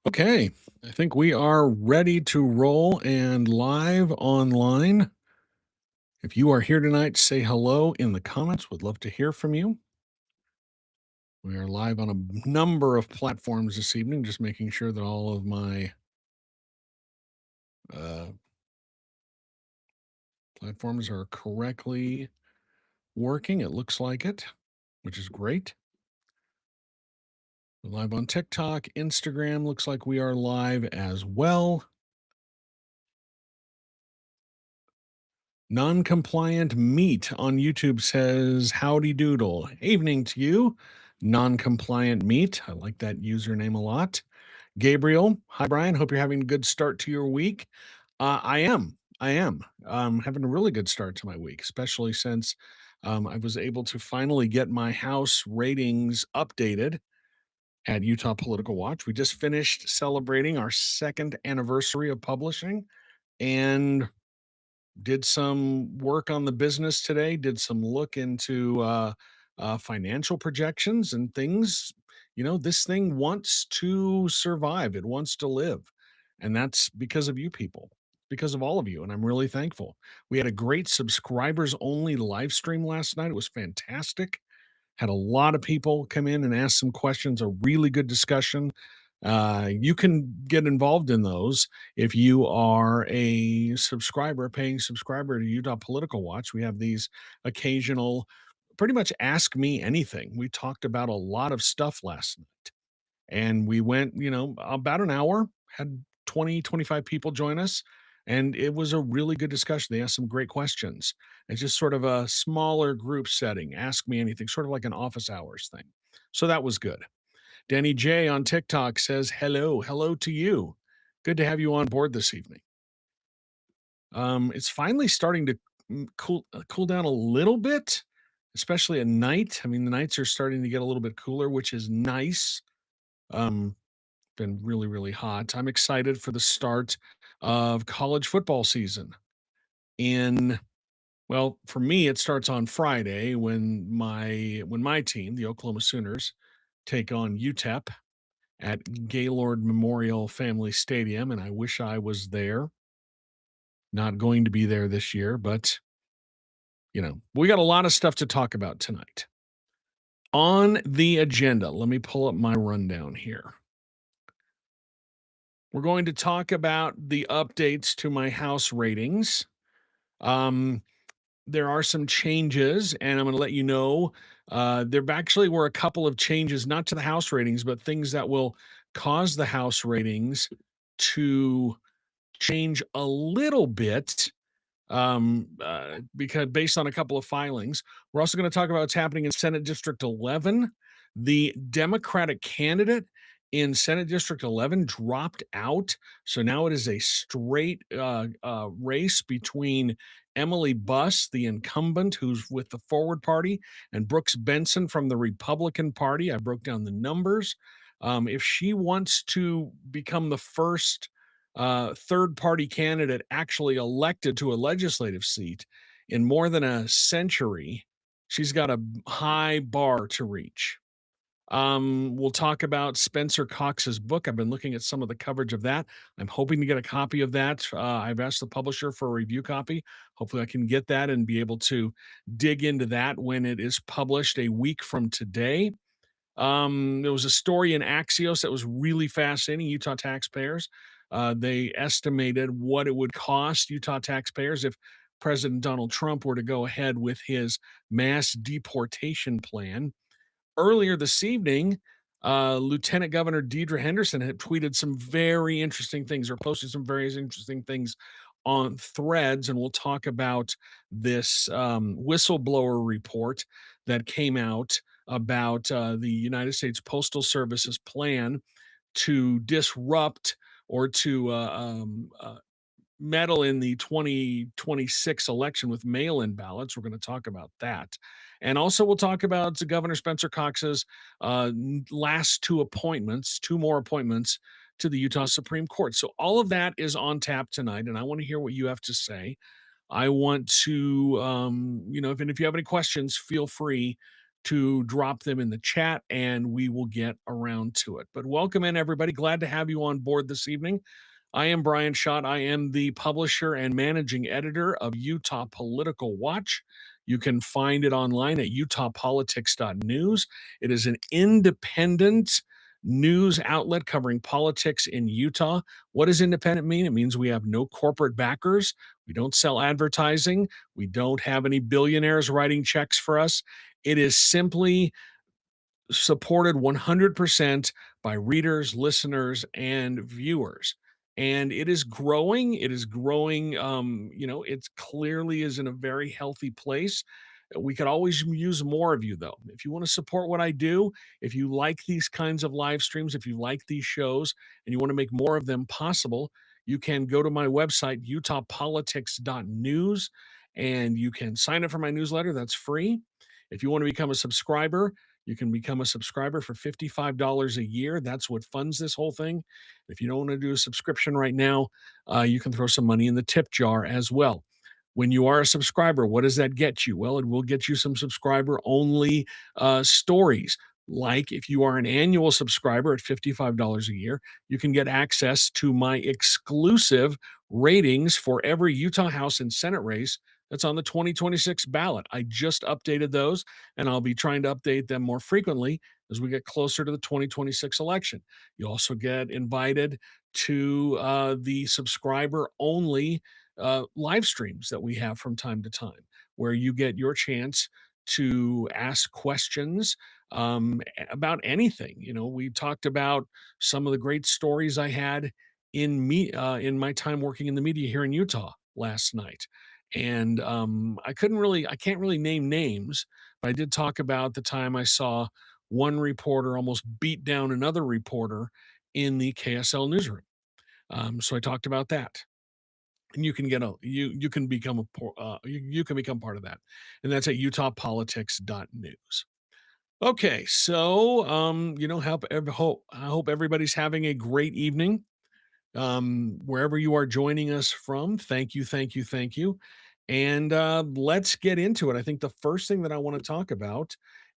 Okay, I think we are ready to roll and live online. If you are here tonight, say hello in the comments. Would love to hear from you. We are live on a number of platforms this evening, just making sure that all of my uh, platforms are correctly working. It looks like it, which is great. We're live on TikTok, Instagram. Looks like we are live as well. Non-compliant meat on YouTube says, "Howdy doodle. Evening to you, non-compliant meat." I like that username a lot. Gabriel, hi Brian. Hope you're having a good start to your week. I am. I am. Having a really good start to my week, especially since I was able to finally get my house ratings updated at Utah Political Watch. We just finished celebrating our second anniversary of publishing, and did some work on the business today, did some look into financial projections and things. This thing wants to survive, it wants to live. And that's because of you people, because of all of you. And I'm really thankful. We had a great subscribers only live stream last night. It was fantastic. Had a lot of people come in and ask some questions, a really good discussion. You can get involved in those if you are a subscriber, paying subscriber to Utah Political Watch. We have these occasional, pretty much ask me anything. We talked about a lot of stuff last night, and we went, about an hour, had 20, 25 people join us. And it was a really good discussion. They asked some great questions. It's just sort of a smaller group setting. Ask me anything, sort of like an office hours thing. So that was good. Danny J on TikTok says, "Hello, hello to you. Good to have you on board this evening." It's finally starting to cool down a little bit, especially at night. I mean, the nights are starting to get a little bit cooler, which is nice. Um, been really, really hot. I'm excited for the start of college football season. In Well, for me, it starts on Friday when my team, the Oklahoma Sooners, take on UTEP at Gaylord Memorial Family Stadium, and I wish I was there. Not going to be there this year, but we got a lot of stuff to talk about tonight. On the agenda, let me pull up my rundown here. We're going to talk about the updates to my house ratings. Um, there are some changes, and I'm going to let you know. There actually were a couple of changes, not to the house ratings, but things that will cause the house ratings to change a little bit, because based on a couple of filings. We're also going to talk about what's happening in Senate District 11. The Democratic candidate in Senate District 11 dropped out. So now it is a straight race between Emily Buss, the incumbent, who's with the Forward Party, and Brooks Benson from the Republican Party. I broke down the numbers. If she wants to become the first third party candidate actually elected to a legislative seat in more than a century, she's got a high bar to reach. We'll talk about Spencer Cox's book. I've been looking at some of the coverage of that. I'm hoping to get a copy of that. I've asked the publisher for a review copy. Hopefully, I can get that and be able to dig into that when it is published a week from today. There was a story in Axios that was really fascinating. Utah taxpayers, they estimated what it would cost Utah taxpayers if President Donald Trump were to go ahead with his mass deportation plan. Earlier this evening, Lieutenant Governor Deidre Henderson had tweeted some very interesting things, or posted some very interesting things on Threads, and we'll talk about this whistleblower report that came out about the United States Postal Service's plan to disrupt or to meddle in the 2026 election with mail in ballots. We're going to talk about that. And also, we'll talk about Governor Spencer Cox's last two more appointments to the Utah Supreme Court. So, all of that is on tap tonight, and I want to hear what you have to say. I want to, if you have any questions, feel free to drop them in the chat and we will get around to it. But welcome in, everybody. Glad to have you on board this evening. I am Brian Schott. I am the publisher and managing editor of Utah Political Watch. You can find it online at utahpolitics.news. It is an independent news outlet covering politics in Utah. What does independent mean? It means we have no corporate backers. We don't sell advertising. We don't have any billionaires writing checks for us. It is simply supported 100% by readers, listeners, and viewers. And it is growing. It is growing. It clearly is in a very healthy place. We could always use more of you, though. If you want to support what I do, if you like these kinds of live streams, if you like these shows, and you want to make more of them possible, you can go to my website, utahpolitics.news, and you can sign up for my newsletter. That's free. If you want to become a subscriber, you can become a subscriber for $55 a year. That's what funds this whole thing. If you don't want to do a subscription right now, you can throw some money in the tip jar as well. When you are a subscriber, what does that get you? Well, it will get you some subscriber only stories. Like if you are an annual subscriber at $55 a year, you can get access to my exclusive ratings for every Utah House and Senate race that's on the 2026 ballot. I just updated those, and I'll be trying to update them more frequently as we get closer to the 2026 election. You also get invited to the subscriber only live streams that we have from time to time, where you get your chance to ask questions about anything. We talked about some of the great stories I had in my time working in the media here in Utah last night. And I can't really name names, but I did talk about the time I saw one reporter almost beat down another reporter in the KSL newsroom. So I talked about that, and you can become you can become part of that, and that's at utahpolitics.news. Okay, so I hope everybody's having a great evening. Wherever you are joining us from, thank you, thank you, thank you. And let's get into it. I think the first thing that I want to talk about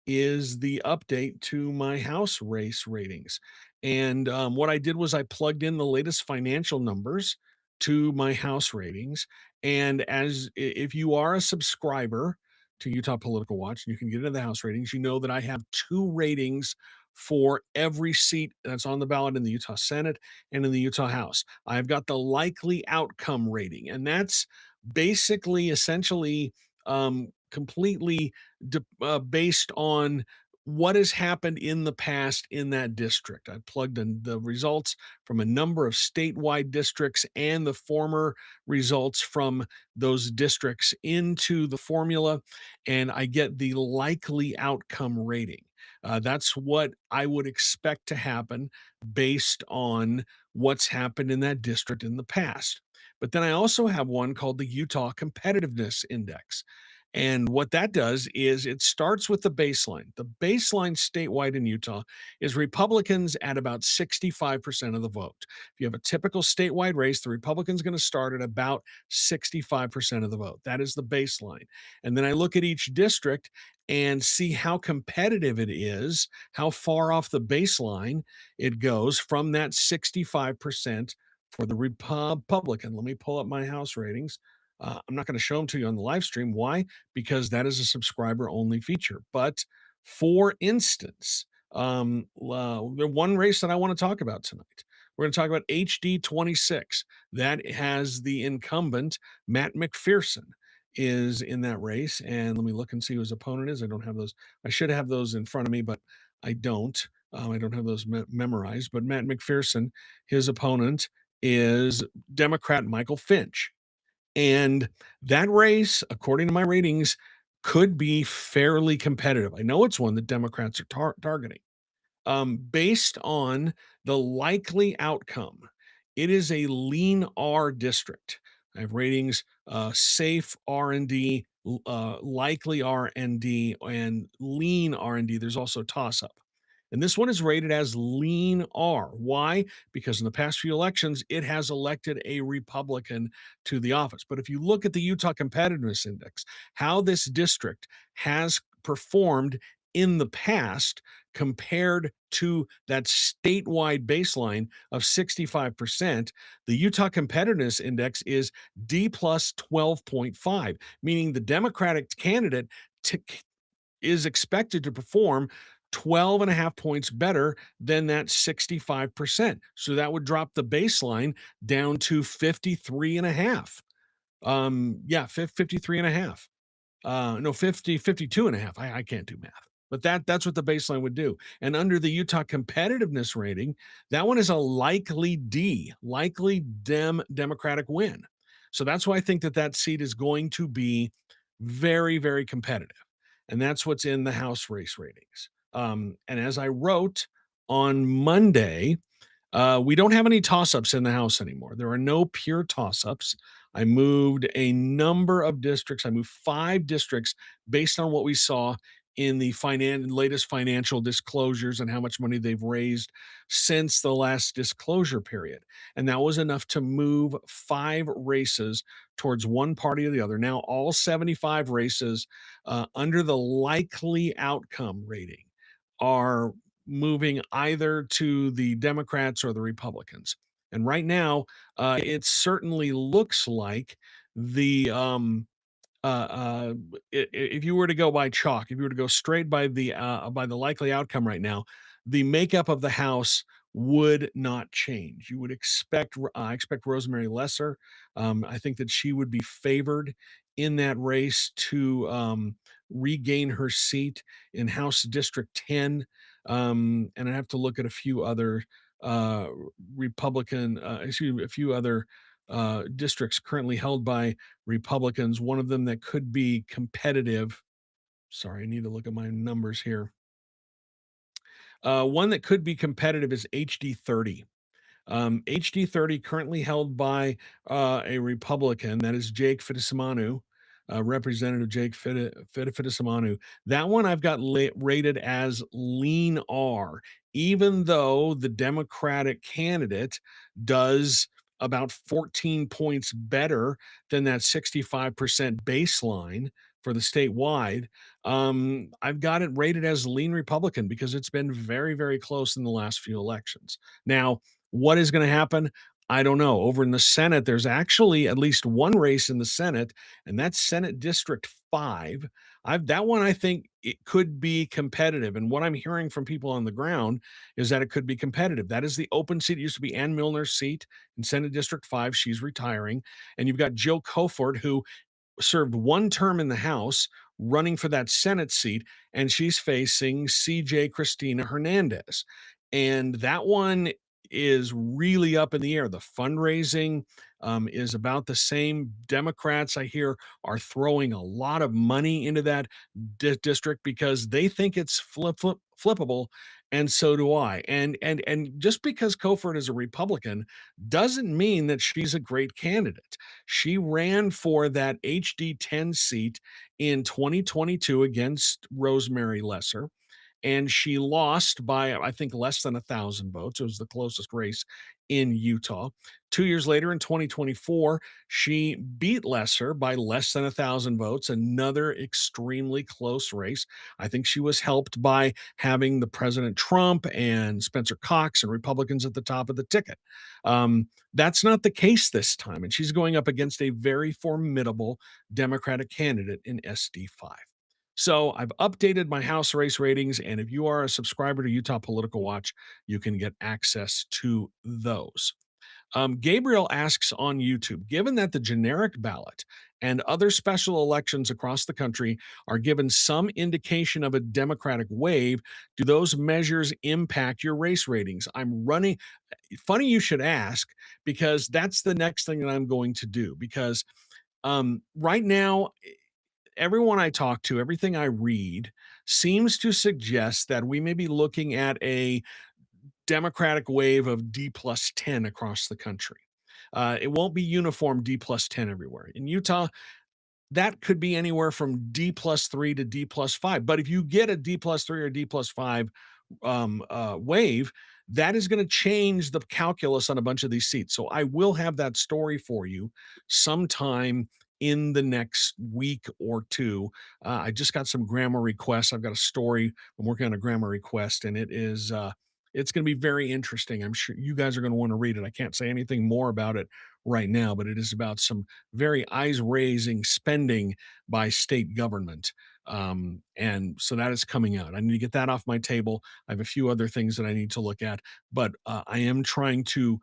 is the update to my house race ratings. And what I did was I plugged in the latest financial numbers to my house ratings. And if you are a subscriber to Utah Political Watch and you can get into the house ratings, you know that I have two ratings for every seat that's on the ballot in the Utah Senate and in the Utah House. I've got the likely outcome rating, and that's basically essentially completely based on what has happened in the past in that district. I plugged in the results from a number of statewide districts and the former results from those districts into the formula, and I get the likely outcome rating. That's what I would expect to happen based on what's happened in that district in the past. But then I also have one called the Utah Competitiveness Index. And what that does is it starts with the baseline. The baseline statewide in Utah is Republicans at about 65% of the vote. If you have a typical statewide race, the Republican's going to start at about 65% of the vote. That is the baseline. And then I look at each district and see how competitive it is, how far off the baseline it goes from that 65% for the Republican. Let me pull up my house ratings. I'm not going to show them to you on the live stream. Why? Because that is a subscriber only feature. But for instance, the one race that I want to talk about tonight, we're going to talk about HD 26. That has the incumbent, Matt McPherson, is in that race. And let me look and see who his opponent is. I don't have those. I should have those in front of me, but I don't. I don't have those memorized. But Matt McPherson, his opponent is Democrat Michael Finch. And that race, according to my ratings, could be fairly competitive. I know it's one that Democrats are targeting. Based on the likely outcome, it is a lean R district. I have ratings safe R&D, likely R&D, and lean R&D. There's also toss up. And this one is rated as lean R. Why? Because in the past few elections, it has elected a Republican to the office. But if you look at the Utah Competitiveness Index, how this district has performed in the past compared to that statewide baseline of 65%, the Utah Competitiveness Index is D plus 12.5, meaning the Democratic candidate t- is expected to perform 12 and a half points better than that 65%. So that would drop the baseline down to 53 and a half. Yeah, 53 and a half. No, 50, 52 and a half. I can't do math. But that's what the baseline would do. And under the Utah competitiveness rating, that one is a likely D, likely Democratic win. So that's why I think that seat is going to be very, very competitive. And that's what's in the House race ratings. And as I wrote on Monday, we don't have any toss ups in the House anymore. There are no pure toss ups. I moved a number of districts. I moved 5 districts based on what we saw in the latest financial disclosures and how much money they've raised since the last disclosure period. And that was enough to move 5 races towards one party or the other. Now, all 75 races under the likely outcome rating are moving either to the Democrats or the Republicans. And right now, it certainly looks like the if you were to go by chalk, if you were to go straight by the likely outcome right now, the makeup of the House would not change. You would expect I expect Rosemary Lesser. I think that she would be favored in that race to regain her seat in House District 10. And I have to look at a few other uh, a few other districts currently held by Republicans. One of them that could be competitive. Sorry, I need to look at my numbers here. One that could be competitive is HD 30. HD 30 currently held by a Republican, that is Jake Fittipaldi, Representative Jake Fittipaldi. That one I've got rated as lean R, even though the Democratic candidate does about 14 points better than that 65% baseline for the statewide. I've got it rated as lean Republican because it's been very, very close in the last few elections. Now, what is going to happen? I don't know. Over in the Senate, there's actually at least one race in the Senate, and that's Senate District 5. That one I think it could be competitive. And what I'm hearing from people on the ground is that it could be competitive. That is the open seat. It used to be Ann Milner's seat in Senate District 5. She's retiring. And you've got Jill Kofort, who served one term in the House running for that Senate seat, and she's facing CJ Cristina Hernandez. And that one is really up in the air. The fundraising is about the same. Democrats, I hear, are throwing a lot of money into that district because they think it's flippable, and so do I. And just because Kofort is a Republican doesn't mean that she's a great candidate. She ran for that HD 10 seat in 2022 against Rosemary Lesser, and she lost by, I think, less than 1,000 votes. It was the closest race in Utah. 2 years later, in 2024, she beat Lesser by less than 1,000 votes, another extremely close race. I think she was helped by having the President Trump and Spencer Cox and Republicans at the top of the ticket. That's not the case this time, and she's going up against a very formidable Democratic candidate in SD5. So I've updated my House race ratings, and if you are a subscriber to Utah Political Watch, you can get access to those. Gabriel asks on YouTube, given that the generic ballot and other special elections across the country are given some indication of a Democratic wave, do those measures impact your race ratings? I'm running. Funny you should ask, because that's the next thing that I'm going to do. Because right now, everyone I talk to, everything I read seems to suggest that we may be looking at a Democratic wave of D plus 10 across the country. It won't be uniform D plus 10 everywhere. In Utah, that could be anywhere from D plus 3 to D plus 5. But if you get a D plus 3 or D plus 5 wave, that is going to change the calculus on a bunch of these seats. So I will have that story for you sometime in the next week or two. I just got some grammar requests. I've got a story. I'm working on a grammar request, and it's going to be very interesting. I'm sure you guys are going to want to read it. I can't say anything more about it right now, but it is about some very eyes raising spending by state government. And so that is coming out. I need to get that off my table. I have a few other things that I need to look at, but I am trying to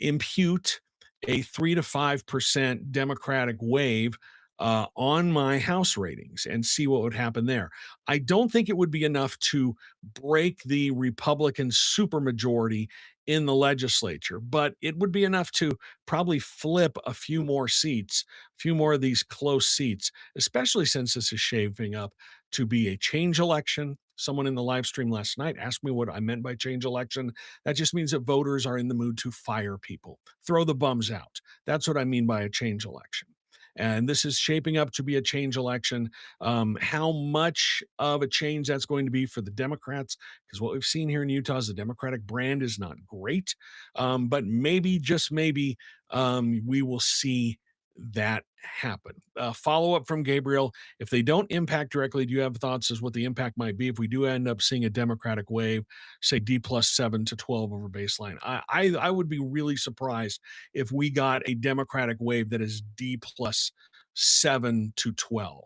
impute a 3 to 5% Democratic wave on my House ratings and see what would happen there. I don't think it would be enough to break the Republican supermajority in the legislature, but it would be enough to probably flip a few more seats, a few more of these close seats, especially since this is shaping up to be a change election. Someone in the live stream last night asked me what I meant by change election. That just means that voters are in the mood to fire people, throw the bums out. That's what I mean by a change election. And this is shaping up to be a change election. How much of a change that's going to be for the Democrats, because what we've seen here in Utah is the Democratic brand is not great. But maybe, just maybe, we will see that happen. Follow up from Gabriel. If they don't impact directly, do you have thoughts as what the impact might be if we do end up seeing a Democratic wave, say D plus 7 to 12 over baseline? I would be really surprised if we got a Democratic wave that is D plus 7 to 12.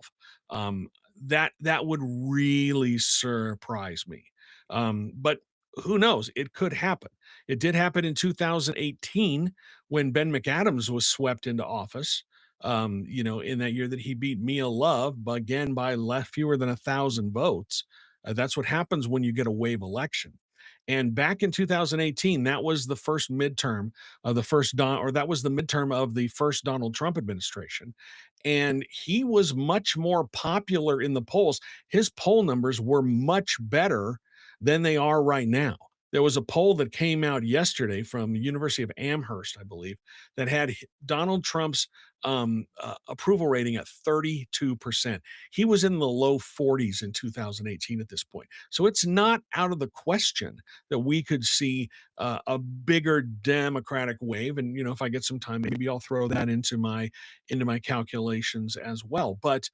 Um, that would really surprise me. But who knows? It could happen. It did happen in 2018 when Ben McAdams was swept into office. In that year that he beat Mia Love, but again by fewer than 1,000 votes. That's what happens when you get a wave election. And back in 2018, that was the first midterm of the first or that was the midterm of the first Donald Trump administration. And he was much more popular in the polls. His poll numbers were much better than they are right now. There was a poll that came out yesterday from the University of Amherst, I believe, that had Donald Trump's approval rating at 32%. He was in the low 40s in 2018 at this point. So it's not out of the question that we could see a bigger Democratic wave. And if I get some time, maybe I'll throw that into my calculations as well. But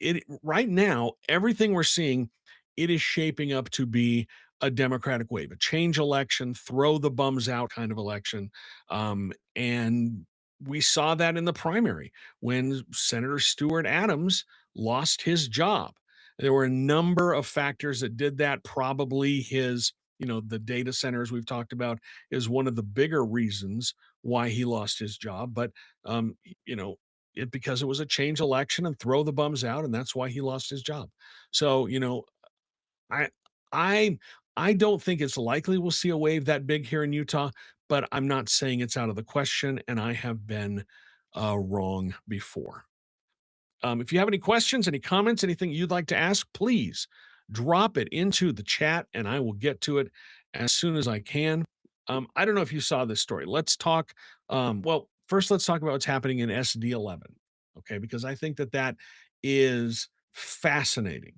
it right now, everything we're seeing, it is shaping up to be a Democratic wave, a change election, throw the bums out kind of election. And we saw that in the primary when Senator Stuart Adams lost his job. There were a number of factors that did that. Probably the data centers we've talked about is one of the bigger reasons why he lost his job. But, you know, because it was a change election and throw the bums out, and that's why he lost his job. So, I I I don't think it's likely we'll see a wave that big here in Utah, but I'm not saying it's out of the question, and I have been wrong before. If you have any questions, any comments, anything you'd like to ask, please drop it into the chat and I will get to it as soon as I can. I don't know if you saw this story. Let's talk. Well, first, let's talk about what's happening in SD11. Okay, because I think that is fascinating.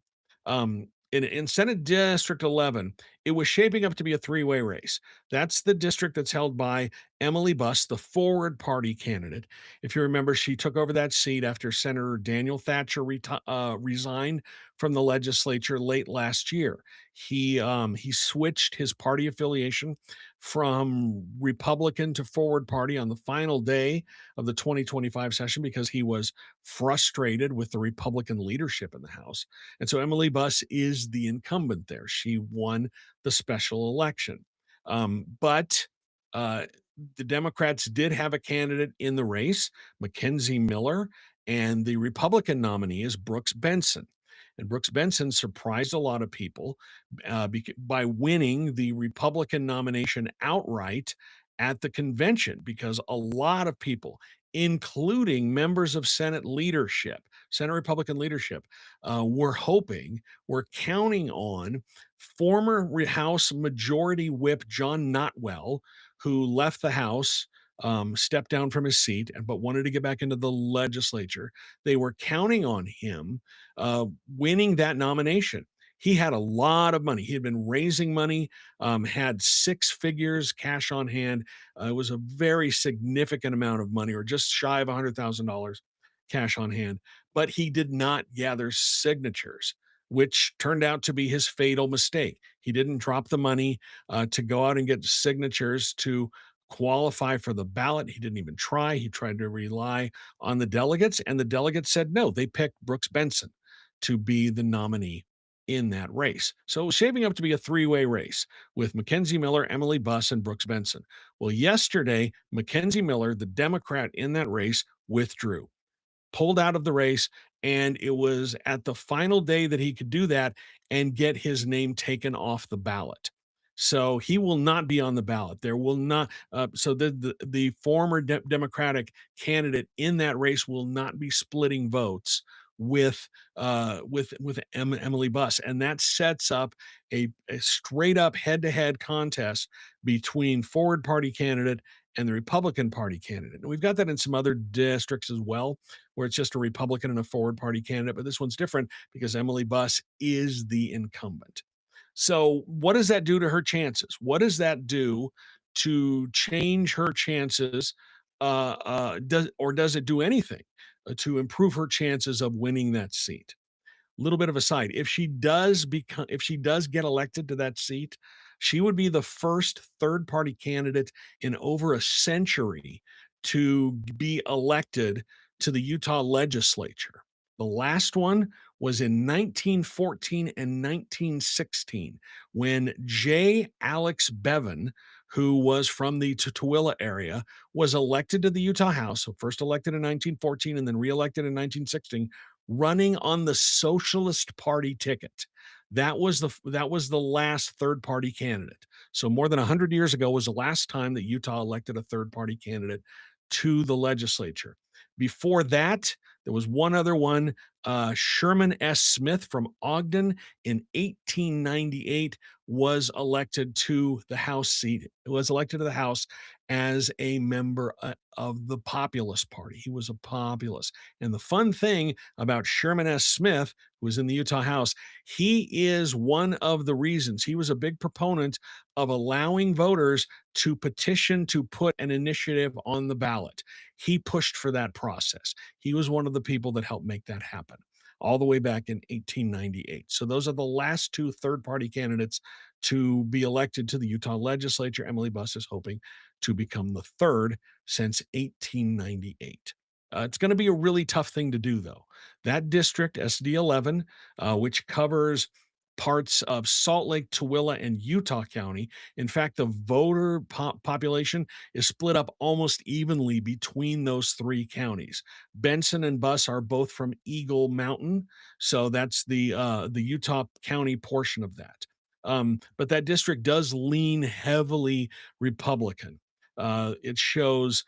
In Senate District 11, it was shaping up to be a three-way race. That's the district that's held by Emily Buss, the Forward Party candidate. If you remember, she took over that seat after Senator Daniel Thatcher resigned from the legislature late last year. He switched his party affiliation from Republican to Forward Party on the final day of the 2025 session because he was frustrated with the Republican leadership in the House. And so Emily Buss is the incumbent there. She won the special election. But the Democrats did have a candidate in the race, Mackenzie Miller, and the Republican nominee is Brooks Benson. And Brooks Benson surprised a lot of people by winning the Republican nomination outright at the convention because a lot of people, including members of Senate Republican leadership, were counting on former House Majority Whip John Notwell, who left the House, stepped down from his seat, but wanted to get back into the legislature. They were counting on him winning that nomination. He had a lot of money. He had been raising money, had six figures cash on hand. It was a very significant amount of money, or just shy of $100,000 cash on hand. But he did not gather signatures, which turned out to be his fatal mistake. He didn't drop the money to go out and get signatures to qualify for the ballot. He didn't even try. He tried to rely on the delegates, and the delegates said no. They picked Brooks Benson to be the nominee in that race. So it was shaping up to be a three-way race with Mackenzie Miller, Emily Buss, and Brooks Benson. Well, yesterday, Mackenzie Miller, the Democrat in that race, withdrew, pulled out of the race, and it was at the final day that he could do that and get his name taken off the ballot. So he will not be on the ballot. There will not. So the former Democratic candidate in that race will not be splitting votes with Emily Buss, and that sets up a straight up head to head contest between Forward Party candidate and the Republican Party candidate. And we've got that in some other districts as well, where it's just a Republican and a Forward Party candidate. But this one's different because Emily Buss is the incumbent. So, what does that do to her chances? What does that do to change her chances? Does it do anything to improve her chances of winning that seat? Little bit of a side. If she does get elected to that seat, she would be the first third party candidate in over a century to be elected to the Utah legislature. The last one was in 1914 and 1916 when J. Alex Bevan, who was from the Tooele area, was elected to the Utah House. So first elected in 1914 and then reelected in 1916, running on the Socialist Party ticket. That was the last third party candidate. So more than 100 years ago was the last time that Utah elected a third party candidate to the legislature. Before that, there was one other one, Sherman S. Smith from Ogden in 1898 was elected to the House seat. It was elected to the House as a member of the Populist Party. He was a populist. And the fun thing about Sherman S. Smith, who was in the Utah House, he is one of the reasons. He was a big proponent of allowing voters to petition to put an initiative on the ballot. He pushed for that process. He was one of the people that helped make that happen all the way back in 1898. So those are the last two third party candidates to be elected to the Utah legislature. Emily Buss is hoping to become the third since 1898. It's going to be a really tough thing to do, though. That district, SD 11, which covers parts of Salt Lake, Tooele, and Utah County. In fact, the voter population is split up almost evenly between those three counties. Benson and Buss are both from Eagle Mountain, so that's the Utah County portion of that. But that district does lean heavily Republican. It shows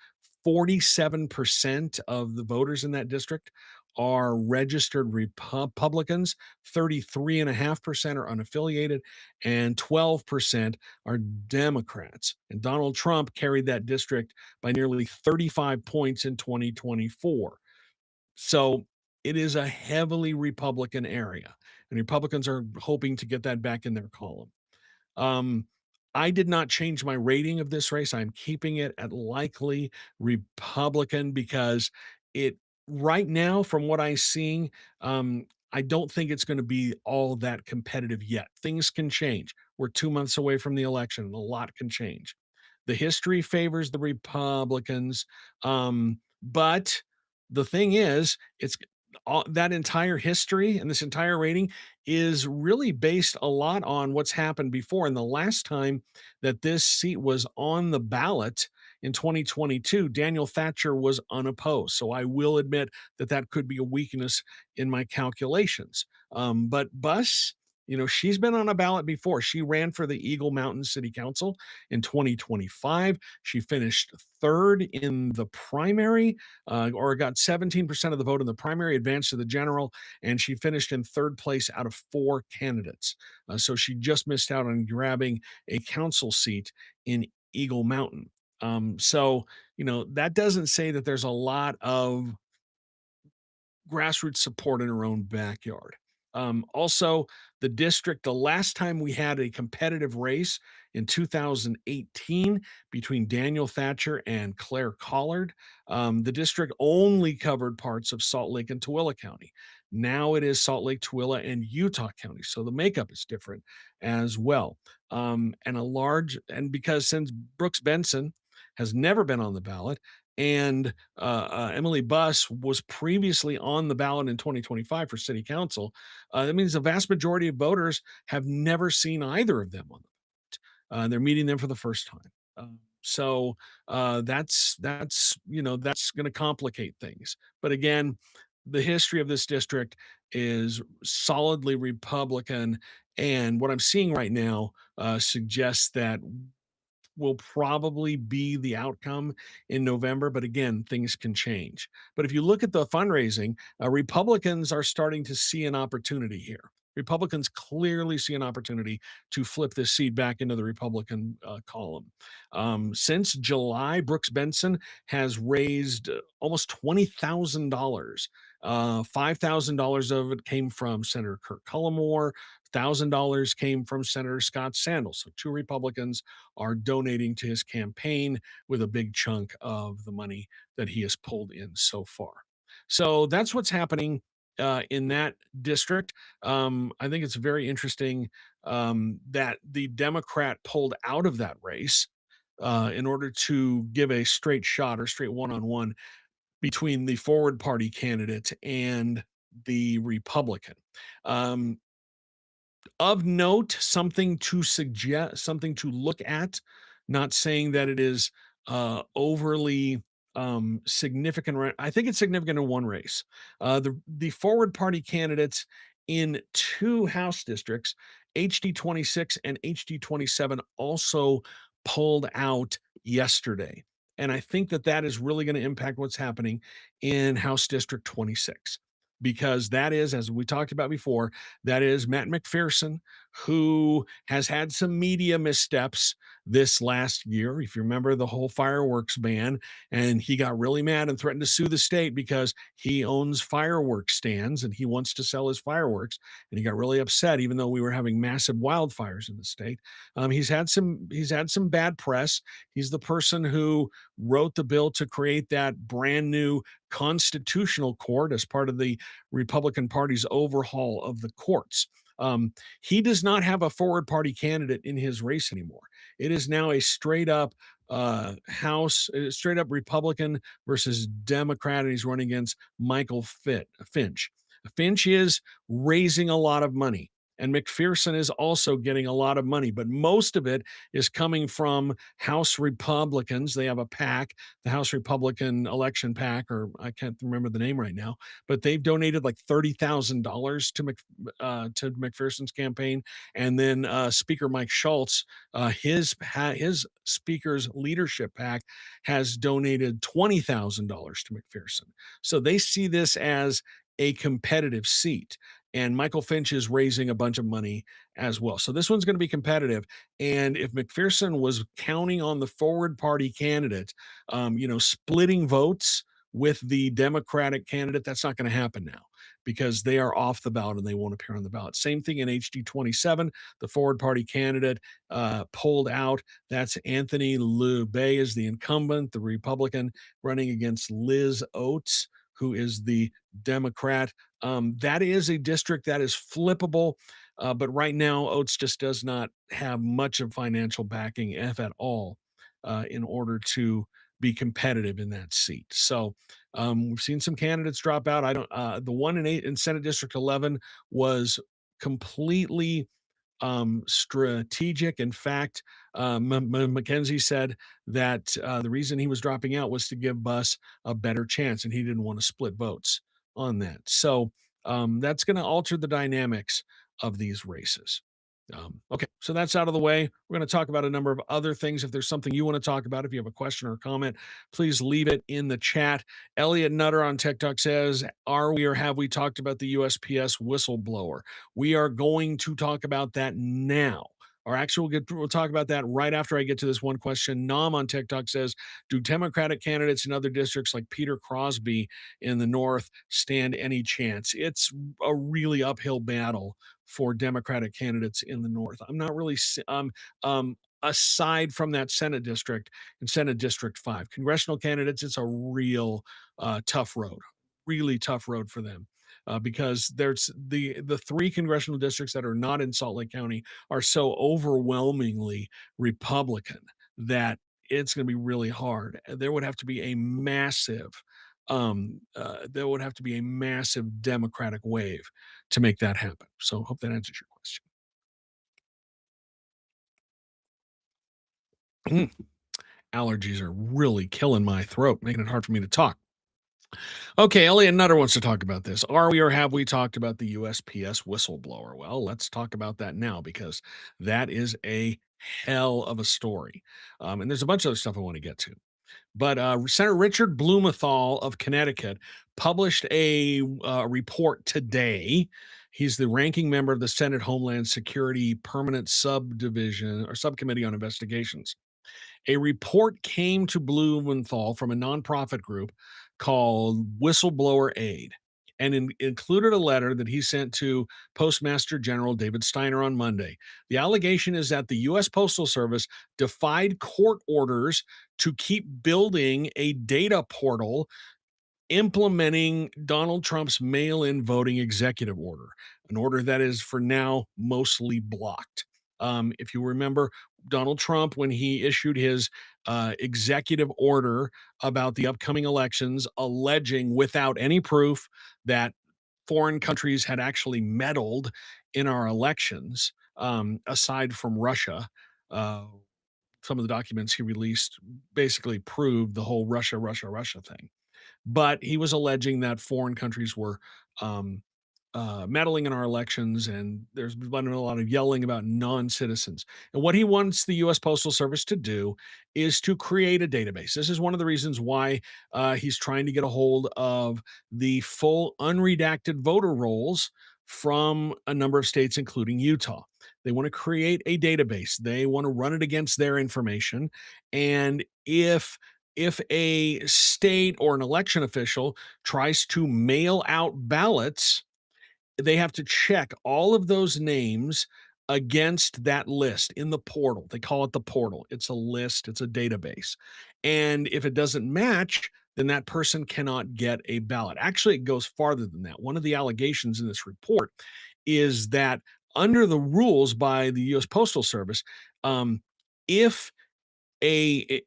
47% of the voters in that district are registered Republicans, 33.5% are unaffiliated, and 12% are Democrats. And Donald Trump carried that district by nearly 35 points in 2024. So it is a heavily Republican area, and Republicans are hoping to get that back in their column. Um, I did not change my rating of this race. I'm keeping it at likely Republican because it right now, from what I'm seeing, I don't think it's going to be all that competitive yet. Things can change. We're 2 months away from the election, and a lot can change. The history favors the Republicans, but the thing is, it's all that entire history and this entire rating is really based a lot on what's happened before. And the last time that this seat was on the ballot in 2022, Daniel Thatcher was unopposed. So I will admit that that could be a weakness in my calculations. But Buss, she's been on a ballot before. She ran for the Eagle Mountain City Council in 2025. She finished third in the primary, or got 17% of the vote in the primary, advanced to the general, and she finished in third place out of four candidates. So she just missed out on grabbing a council seat in Eagle Mountain. That doesn't say that there's a lot of grassroots support in her own backyard. Also, the district, the last time we had a competitive race in 2018 between Daniel Thatcher and Claire Collard, the district only covered parts of Salt Lake and Tooele County. Now it is Salt Lake, Tooele, and Utah County. So the makeup is different as well. And because since Brooks Benson has never been on the ballot, and Emily Buss was previously on the ballot in 2025 for city council, that means the vast majority of voters have never seen either of them on the ballot. They're meeting them for the first time. That's going to complicate things. But again, the history of this district is solidly Republican, and what I'm seeing right now suggests that will probably be the outcome in November. But again, things can change. But if you look at the fundraising, Republicans are starting to see an opportunity here. Republicans clearly see an opportunity to flip this seat back into the Republican column. Since July, Brooks Benson has raised almost $20,000. $5,000 of it came from Senator Kirk Cullimore. $1,000 came from Senator Scott Sandals. So two Republicans are donating to his campaign with a big chunk of the money that he has pulled in so far. So that's what's happening in that district. I think it's very interesting that the Democrat pulled out of that race in order to give a straight shot or straight one-on-one between the Forward Party candidate and the Republican. Um, of note, something to suggest, something to look at, not saying that it is overly significant. I think it's significant in one race. The Forward Party candidates in two House districts, HD 26 and HD 27, also pulled out yesterday. And I think that that is really going to impact what's happening in House District 26, because that is, as we talked about before, that is Matt McPherson, who has had some media missteps this last year. If you remember the whole fireworks ban, and he got really mad and threatened to sue the state because he owns fireworks stands and he wants to sell his fireworks. And he got really upset, even though we were having massive wildfires in the state. He's had some bad press. He's the person who wrote the bill to create that brand new constitutional court as part of the Republican Party's overhaul of the courts. He does not have a Forward Party candidate in his race anymore. It is now a straight up Republican versus Democrat, and he's running against Michael Finch. Finch is raising a lot of money, and McPherson is also getting a lot of money, but most of it is coming from House Republicans. They have a PAC, the House Republican Election PAC, or I can't remember the name right now, but they've donated like $30,000 to McPherson's campaign, and then Speaker Mike Schultz, his Speaker's Leadership PAC, has donated $20,000 to McPherson. So they see this as a competitive seat. And Michael Finch is raising a bunch of money as well. So this one's going to be competitive. And if McPherson was counting on the Forward Party candidate, splitting votes with the Democratic candidate, that's not going to happen now because they are off the ballot and they won't appear on the ballot. Same thing in HD 27. The Forward Party candidate pulled out. That's Anthony Lubay is the incumbent, the Republican, running against Liz Oates, who is the Democrat. That is a district that is flippable, but right now Oates just does not have much of financial backing, if at all, in order to be competitive in that seat. So we've seen some candidates drop out. I don't. The one in Senate District 11 was completely strategic. In fact, McKenzie said that the reason he was dropping out was to give Buss a better chance, and he didn't want to split votes on that. So that's going to alter the dynamics of these races. Okay, so that's out of the way. We're going to talk about a number of other things. If there's something you want to talk about, if you have a question or a comment, please leave it in the chat. Elliot Nutter on TikTok says, are we or have we talked about the USPS whistleblower? We are going to talk about that now. Or actually, we'll talk about that right after I get to this one question. Nam on TikTok says, do Democratic candidates in other districts like Peter Crosby in the North stand any chance? It's a really uphill battle for Democratic candidates in the North. I'm not really, aside from that Senate district and Senate District 5, congressional candidates, it's a real tough road, really tough road for them. Because there's the three congressional districts that are not in Salt Lake County are so overwhelmingly Republican that it's going to be really hard. There would have to be a massive, Democratic wave to make that happen. So hope that answers your question. Allergies are really killing my throat, making it hard for me to talk. Okay, Elliot Nutter wants to talk about this. Are we or have we talked about the USPS whistleblower? Well, let's talk about that now because that is a hell of a story. And there's a bunch of other stuff I want to get to. But Senator Richard Blumenthal of Connecticut published a report today. He's the ranking member of the Senate Homeland Security Permanent Subdivision or Subcommittee on Investigations. A report came to Blumenthal from a nonprofit group called Whistleblower Aid and included a letter that he sent to Postmaster General David Steiner on Monday. The allegation is that the U.S. Postal Service defied court orders to keep building a data portal implementing Donald Trump's mail-in voting executive order, an order that is for now mostly blocked. If you remember, Donald Trump, when he issued his executive order about the upcoming elections, alleging without any proof that foreign countries had actually meddled in our elections, aside from Russia. Some of the documents he released basically proved the whole Russia thing, but he was alleging that foreign countries were um, meddling in our elections, and there's been a lot of yelling about non-citizens. And what he wants the U.S. Postal Service to do is to create a database. This is one of the reasons why he's trying to get a hold of the full unredacted voter rolls from a number of states, including Utah. They want to create a database. They want to run it against their information, and if a state or an election official tries to mail out ballots, they have to check all of those names against that list in the portal. They call it the portal. It's a list, it's a database. And if it doesn't match, then that person cannot get a ballot. Actually, it goes farther than that. One of the allegations in this report is that under the rules by the US Postal Service, if a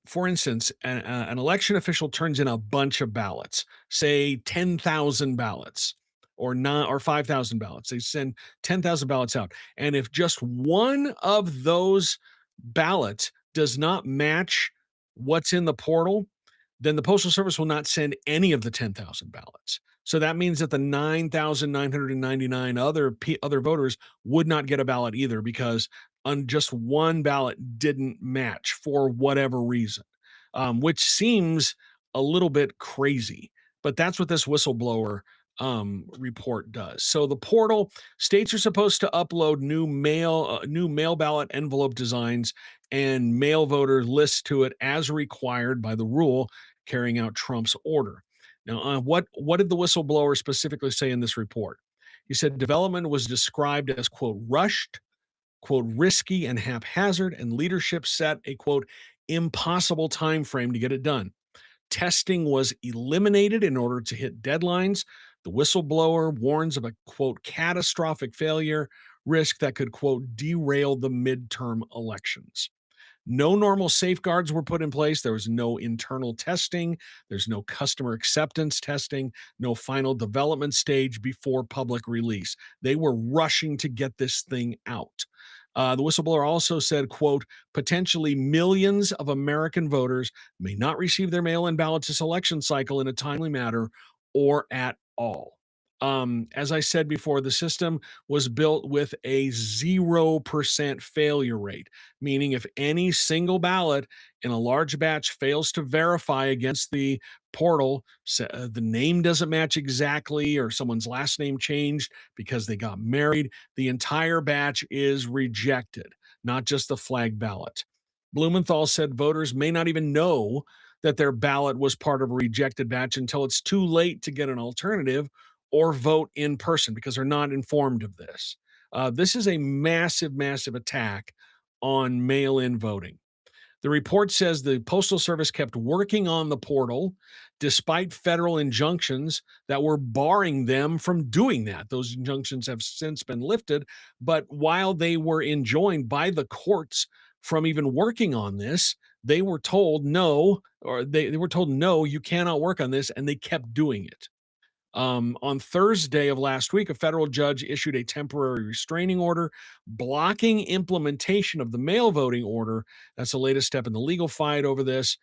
for instance, an election official turns in a bunch of ballots, say 10,000 ballots or 5,000 ballots. They send 10,000 ballots out. And if just one of those ballots does not match what's in the portal, then the Postal Service will not send any of the 10,000 ballots. So that means that the 9,999 other voters would not get a ballot either because on just one ballot didn't match for whatever reason, which seems a little bit crazy. But that's what this whistleblower report does. So the portal, states are supposed to upload new mail ballot envelope designs and mail voter lists to it as required by the rule carrying out Trump's order. Now, what did the whistleblower specifically say in this report? He said development was described as, quote, rushed, quote, risky and haphazard, and leadership set a, quote, impossible time frame to get it done. Testing was eliminated in order to hit deadlines. The whistleblower warns of a, quote, catastrophic failure risk that could, quote, derail the midterm elections. No normal safeguards were put in place. There was no internal testing. There's no customer acceptance testing, no final development stage before public release. They were rushing to get this thing out. The whistleblower also said, quote, potentially millions of American voters may not receive their mail-in ballots this election cycle in a timely manner or at all. As I said before, the system was built with a 0% failure rate, meaning if any single ballot in a large batch fails to verify against the portal, the name doesn't match exactly, or someone's last name changed because they got married, the entire batch is rejected, not just the flag ballot. Blumenthal said voters may not even know that their ballot was part of a rejected batch until it's too late to get an alternative or vote in person because they're not informed of this. This is a massive, massive attack on mail in voting. The report says the Postal Service kept working on the portal despite federal injunctions that were barring them from doing that. Those injunctions have since been lifted, but while they were enjoined by the courts from even working on this, they were told no, or they were told no, you cannot work on this, and they kept doing it. On Thursday of last week, a federal judge issued a temporary restraining order blocking implementation of the mail voting order. That's the latest step in the legal fight over this.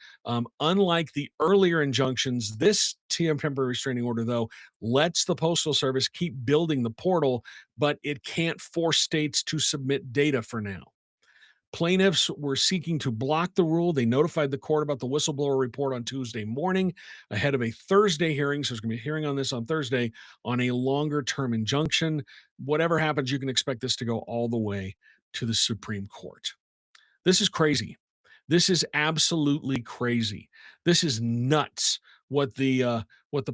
Unlike the earlier injunctions, this temporary restraining order, though, lets the Postal Service keep building the portal, but it can't force states to submit data for now. Plaintiffs were seeking to block the rule. They notified the court about the whistleblower report on Tuesday morning ahead of a Thursday hearing. So there's going to be a hearing on this on Thursday on a longer term injunction. Whatever happens, you can expect this to go all the way to the Supreme Court. This is crazy. This is absolutely crazy. This is nuts what the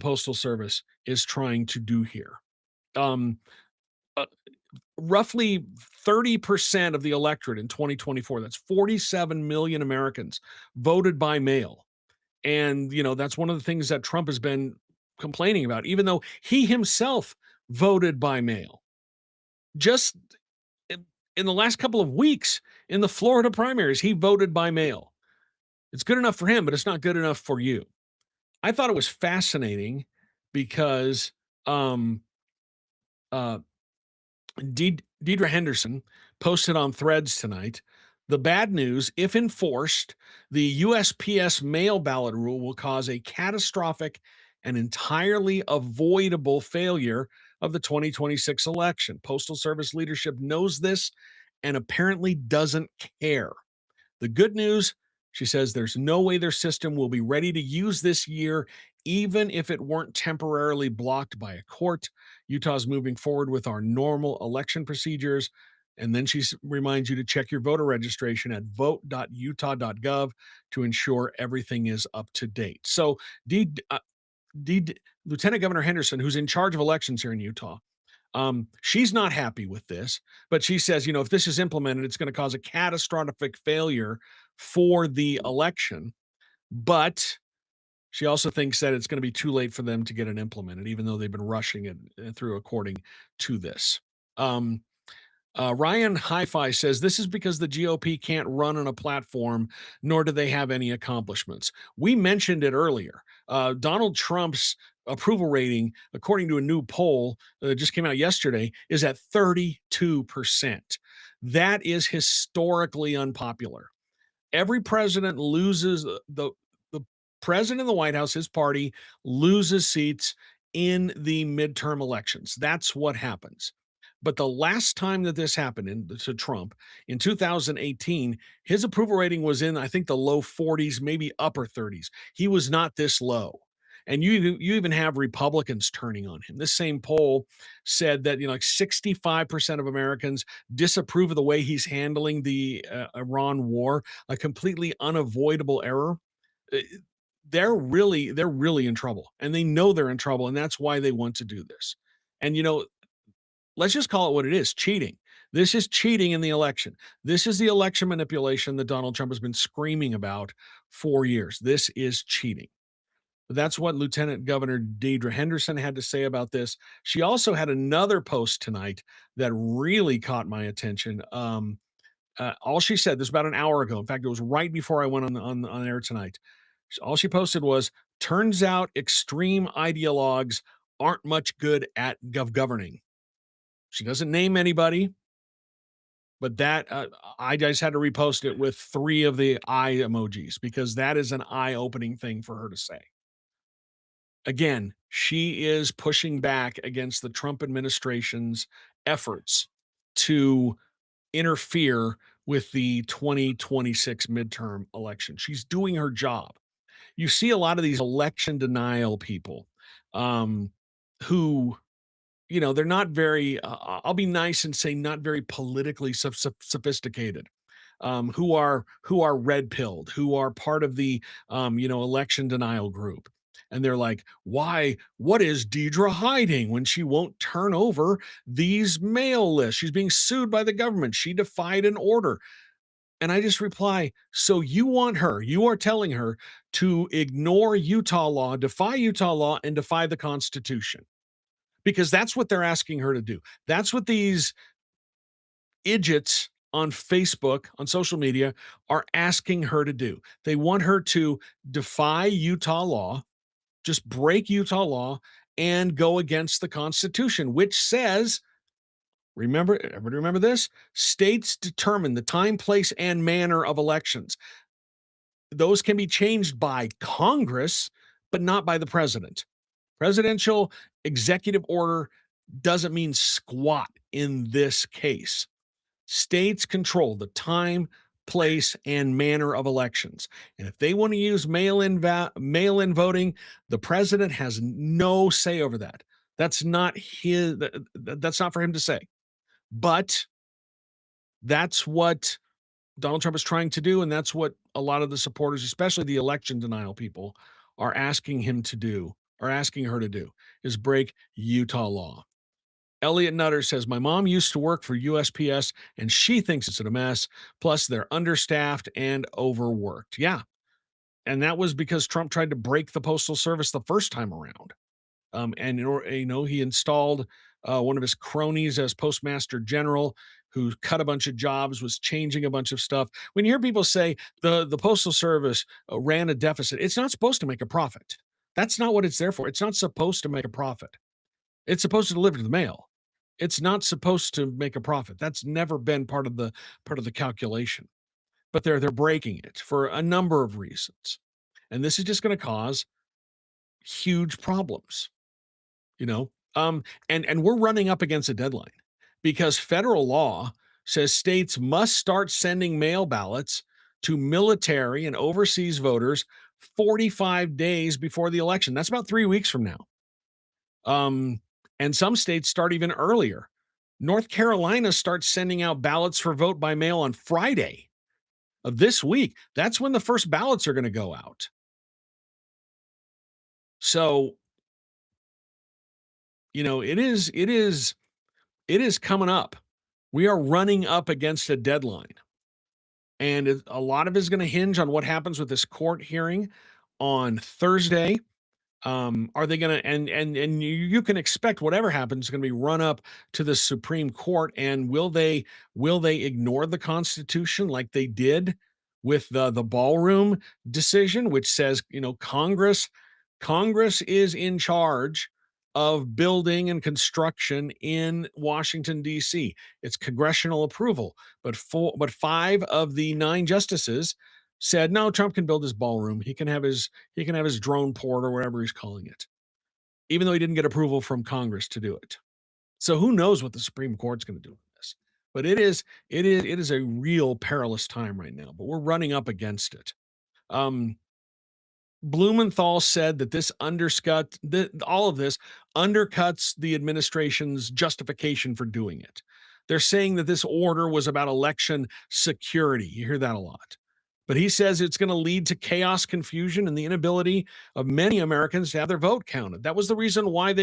Postal Service is trying to do here. Um, uh, Roughly 30% of the electorate in 2024, that's 47 million Americans, voted by mail. And, that's one of the things that Trump has been complaining about, even though he himself voted by mail. Just in the last couple of weeks in the Florida primaries, he voted by mail. It's good enough for him, but it's not good enough for you. I thought it was fascinating because um, uh, Deidre Henderson posted on Threads tonight. The bad news, if enforced, the USPS mail ballot rule will cause a catastrophic and entirely avoidable failure of the 2026 election. Postal Service leadership knows this and apparently doesn't care. The good news, she says, there's no way their system will be ready to use this year, even if it weren't temporarily blocked by a court. Utah's moving forward with our normal election procedures. And then she reminds you to check your voter registration at vote.utah.gov to ensure everything is up to date. So, Lieutenant Governor Henderson, who's in charge of elections here in Utah, she's not happy with this, but she says, if this is implemented, it's going to cause a catastrophic failure for the election. But she also thinks that it's going to be too late for them to get it implemented, even though they've been rushing it through according to this. Ryan Hi-Fi says this is because the GOP can't run on a platform, nor do they have any accomplishments. We mentioned it earlier. Donald Trump's approval rating, according to a new poll that just came out yesterday, is at 32%. That is historically unpopular. Every president loses the president of the White House, his party loses seats in the midterm elections. That's what happens. But the last time that this happened to Trump in 2018, his approval rating was in, I think, the low 40s, maybe upper 30s. He was not this low. And you even have Republicans turning on him. This same poll said that like 65% of Americans disapprove of the way he's handling the Iran war, a completely unavoidable error. Uh, They're really in trouble, and they know they're in trouble, and that's why they want to do this. And let's just call it what it is, cheating. This is cheating in the election. This is the election manipulation that Donald Trump has been screaming about for years. This is cheating. That's what Lieutenant Governor Deidre Henderson had to say about this. She also had another post tonight that really caught my attention. All she said, this was about an hour ago. In fact, it was right before I went on air tonight. All she posted was, turns out extreme ideologues aren't much good at governing. She doesn't name anybody, but that I just had to repost it with 3 of the eye emojis because that is an eye-opening thing for her to say. Again, She is pushing back against the Trump administration's efforts to interfere with the 2026 midterm election. She's doing her job. You see a lot of these election denial people, um, who, they're not very, I'll be nice and say not very politically sophisticated, who are red pilled, who are part of the election denial group. And they're like, why? What is Deidre hiding when she won't turn over these mail lists? She's being sued by the government. She defied an order. And I just reply, so you are telling her to ignore Utah law, defy Utah law, and defy the Constitution, because that's what they're asking her to do. That's what these idiots on Facebook, on social media, are asking her to do. They want her to defy Utah law, just break Utah law, and go against the Constitution, which says, everybody remember this? States determine the time, place, and manner of elections. Those can be changed by Congress, but not by the president. Presidential executive order doesn't mean squat in this case. States control the time, place, and manner of elections. And if they want to use mail-in voting, the president has no say over that. That's not for him to say. But that's what Donald Trump is trying to do, and that's what a lot of the supporters, especially the election denial people, are asking him to do, or asking her to do, is break Utah law. Elliot Nutter says, my mom used to work for USPS and she thinks it's a mess. Plus, they're understaffed and overworked. Yeah. And that was because Trump tried to break the Postal Service the first time around. And he installed one of his cronies as postmaster general, who cut a bunch of jobs, was changing a bunch of stuff. When you hear people say the Postal Service ran a deficit, it's not supposed to make a profit. That's not what it's there for. It's not supposed to make a profit. It's supposed to deliver the mail. It's not supposed to make a profit. That's never been part of the calculation. But they're breaking it for a number of reasons. And this is just going to cause huge problems, you know. And we're running up against a deadline, because federal law says states must start sending mail ballots to military and overseas voters 45 days before the election. That's about 3 weeks from now. And some states start even earlier. North Carolina starts sending out ballots for vote by mail on Friday of this week. That's when the first ballots are going to go out. So, it is coming up. We are running up against a deadline. And a lot of it is going to hinge on what happens with this court hearing on Thursday. Are they going to, and you can expect whatever happens is going to be run up to the Supreme Court. And will they ignore the Constitution like they did with the ballroom decision, which says, Congress is in charge of building and construction in Washington, D.C. It's congressional approval. But 5 of the 9 justices said, no, Trump can build his ballroom. He can have his drone port, or whatever he's calling it, even though he didn't get approval from Congress to do it. So who knows what the Supreme Court's going to do with this? But it is a real perilous time right now, but we're running up against it. Blumenthal said that all of this undercuts the administration's justification for doing it. They're saying that this order was about election security. You hear that a lot. But he says it's going to lead to chaos, confusion, and the inability of many Americans to have their vote counted. That was the reason why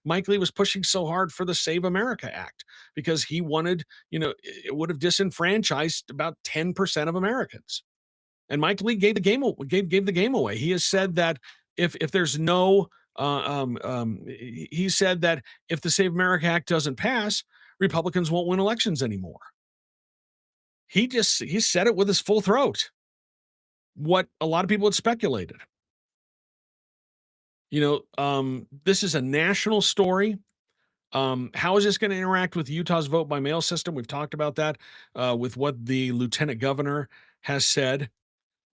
Mike Lee was pushing so hard for the Save America Act, because he wanted, it would have disenfranchised about 10% of Americans. And Mike Lee gave the game away. He has said that if there's no, he said that if the Save America Act doesn't pass, Republicans won't win elections anymore. He said it with his full throat. What a lot of people had speculated. This is a national story. How is this going to interact with Utah's vote by mail system? We've talked about that with what the lieutenant governor has said.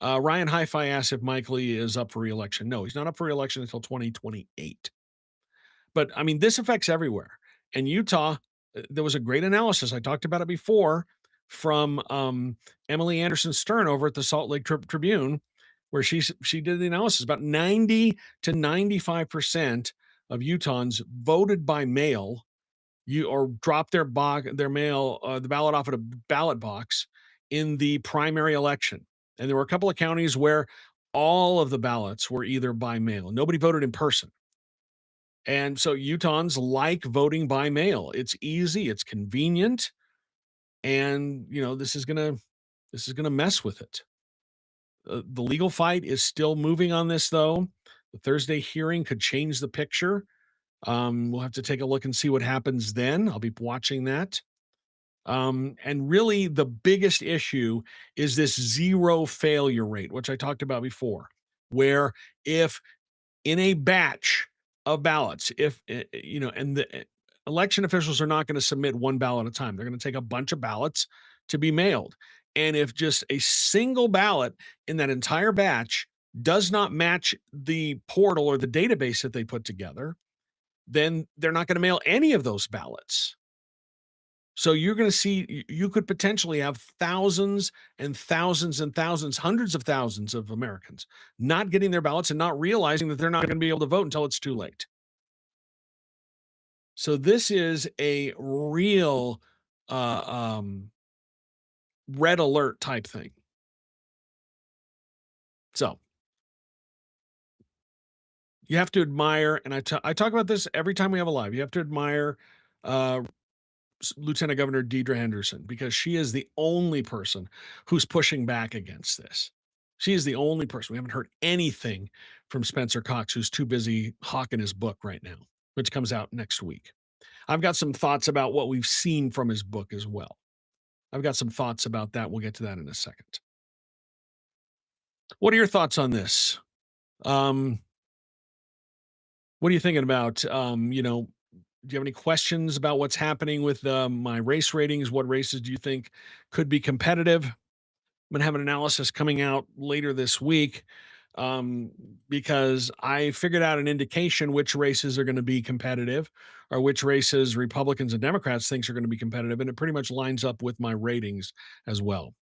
Ryan Hi-Fi asked if Mike Lee is up for re-election. No, he's not up for re-election until 2028. But I mean, this affects everywhere. And Utah, there was a great analysis. I talked about it before from Emily Anderson Stern over at the Salt Lake Tribune, where she did the analysis. About 90 to 95% of Utahns voted by mail, or dropped their mail the ballot off at a ballot box in the primary election. And there were a couple of counties where all of the ballots were either by mail. Nobody voted in person. And so Utahns like voting by mail. It's easy, it's convenient, and this is gonna mess with it. The legal fight is still moving on this, though. The Thursday hearing could change the picture. We'll have to take a look and see what happens then. I'll be watching that. And really, the biggest issue is this zero failure rate, which I talked about before, where if in a batch of ballots, if and the election officials are not going to submit one ballot at a time, they're going to take a bunch of ballots to be mailed. And if just a single ballot in that entire batch does not match the portal or the database that they put together, then they're not going to mail any of those ballots. So you're going to see, you could potentially have thousands and thousands and thousands, hundreds of thousands of Americans not getting their ballots and not realizing that they're not going to be able to vote until it's too late. So this is a real red alert type thing. So you have to admire, and I talk about this every time we have a live, you have to admire Lieutenant Governor Deidre Henderson, because she is the only person who's pushing back against this. She is the only person. We haven't heard anything from Spencer Cox, who's too busy hawking his book right now, which comes out next week. I've got some thoughts about what we've seen from his book as well. I've got some thoughts about that. We'll get to that in a second. What are your thoughts on this? What are you thinking about? Do you have any questions about what's happening with my race ratings? What races do you think could be competitive? I'm going to have an analysis coming out later this week because I figured out an indication which races are going to be competitive, or which races Republicans and Democrats think are going to be competitive, and it pretty much lines up with my ratings as well.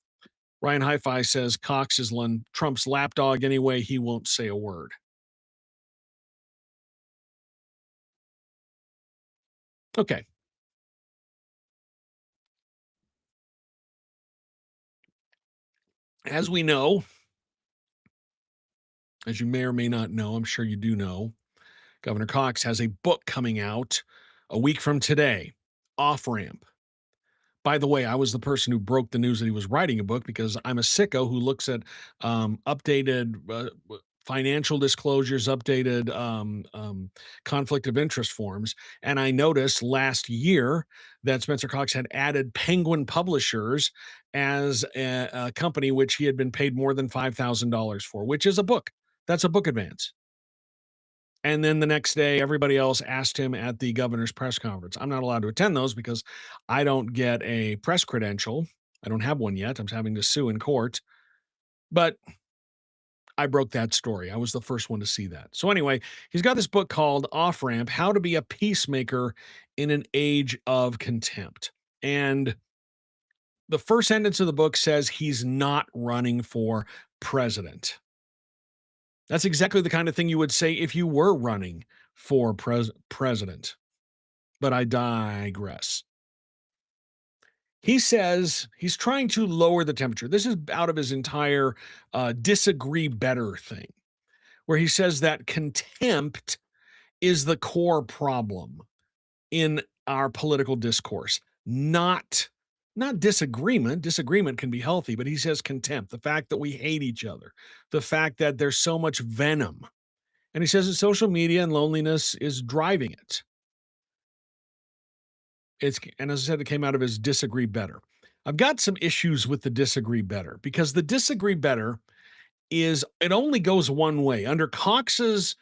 Ryan Hi-Fi says Cox is Trump's lapdog anyway. He won't say a word. Okay. As we know, as you may or may not know, I'm sure you do know, Governor Cox has a book coming out a week from today, Off Ramp. By the way, I was the person who broke the news that he was writing a book, because I'm a sicko who looks at updated financial disclosures, updated conflict of interest forms. And I noticed last year that Spencer Cox had added Penguin Publishers as a company which he had been paid more than $5,000 for, which is a book. That's a book advance. And then the next day, everybody else asked him at the governor's press conference. I'm not allowed to attend those because I don't get a press credential. I don't have one yet. I'm having to sue in court. But I broke that story. I was the first one to see that. So anyway, he's got this book called Off Ramp: How to Be a Peacemaker in an Age of Contempt. And the first sentence of the book says he's not running for president. That's exactly the kind of thing you would say if you were running for president. But I digress. He says he's trying to lower the temperature. This is out of his entire disagree better thing, where he says that contempt is the core problem in our political discourse, not disagreement. Disagreement can be healthy, but he says contempt, the fact that we hate each other, the fact that there's so much venom. And he says that social media and loneliness is driving it. And as I said, it came out of his disagree better. I've got some issues with the disagree better, because the disagree better it only goes one way. Under Cox's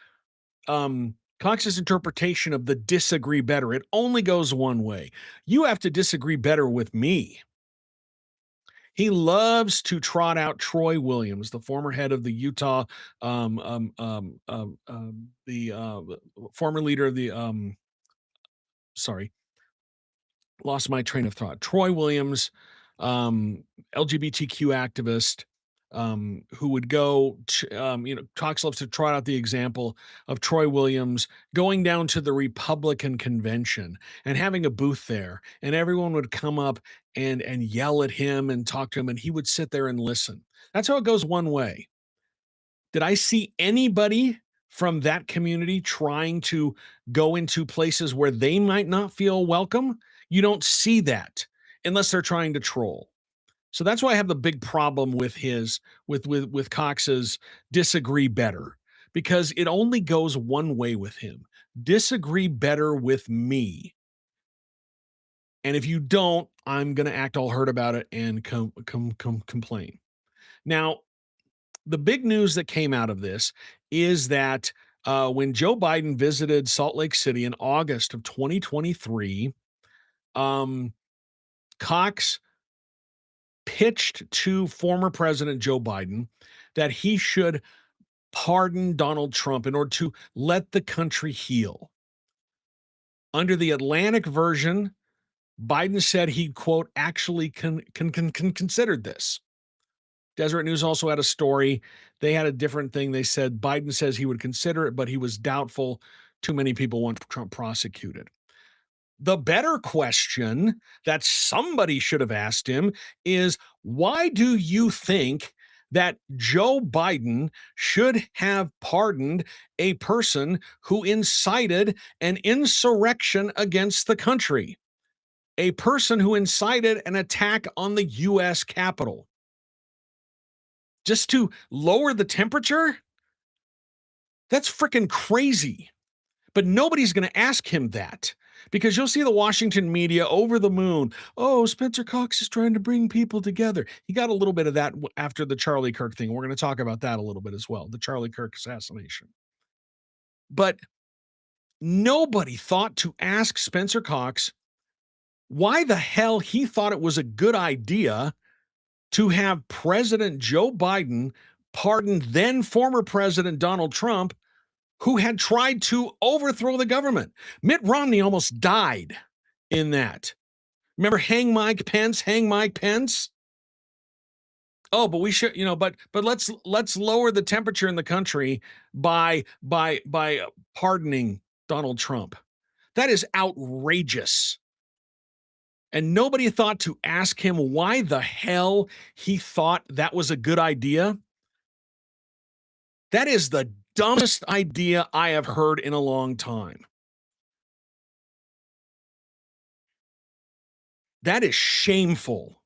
interpretation of the disagree better, it only goes one way. You have to disagree better with me. He loves to trot out Troy Williams, the former head of the Utah, the former leader of the, sorry, lost my train of thought. Troy Williams, um, LGBTQ activist, who would go, Cox loves to trot out the example of Troy Williams going down to the Republican convention and having a booth there, and everyone would come up and yell at him and talk to him, and he would sit there and listen. That's how it goes one way. Did I see anybody from that community trying to go into places where they might not feel welcome? You don't see that unless they're trying to troll. So that's why I have the big problem with his with Cox's disagree better, because it only goes one way with him. Disagree better with me. And if you don't, I'm going to act all hurt about it and complain. Now, the big news that came out of this is that when Joe Biden visited Salt Lake City in August of 2023, Cox pitched to former President Joe Biden that he should pardon Donald Trump in order to let the country heal. Under the Atlantic version, Biden said he, quote, actually considered this. Deseret News also had a story. They had a different thing. They said Biden says he would consider it, but he was doubtful. Too many people want Trump prosecuted. The better question that somebody should have asked him is, why do you think that Joe Biden should have pardoned a person who incited an insurrection against the country? A person who incited an attack on the U.S. Capitol? Just to lower the temperature? That's freaking crazy. But nobody's going to ask him that, because you'll see the Washington media over the moon. Oh, Spencer Cox is trying to bring people together. He got a little bit of that after the Charlie Kirk thing. We're going to talk about that a little bit as well, the Charlie Kirk assassination. But nobody thought to ask Spencer Cox why the hell he thought it was a good idea to have President Joe Biden pardon then former President Donald Trump, who had tried to overthrow the government. Mitt Romney almost died in that. Remember, hang Mike Pence, hang Mike Pence? Oh, but we should, but let's lower the temperature in the country by pardoning Donald Trump. That is outrageous. And nobody thought to ask him why the hell he thought that was a good idea. That is the dumbest idea I have heard in a long time. That is shameful.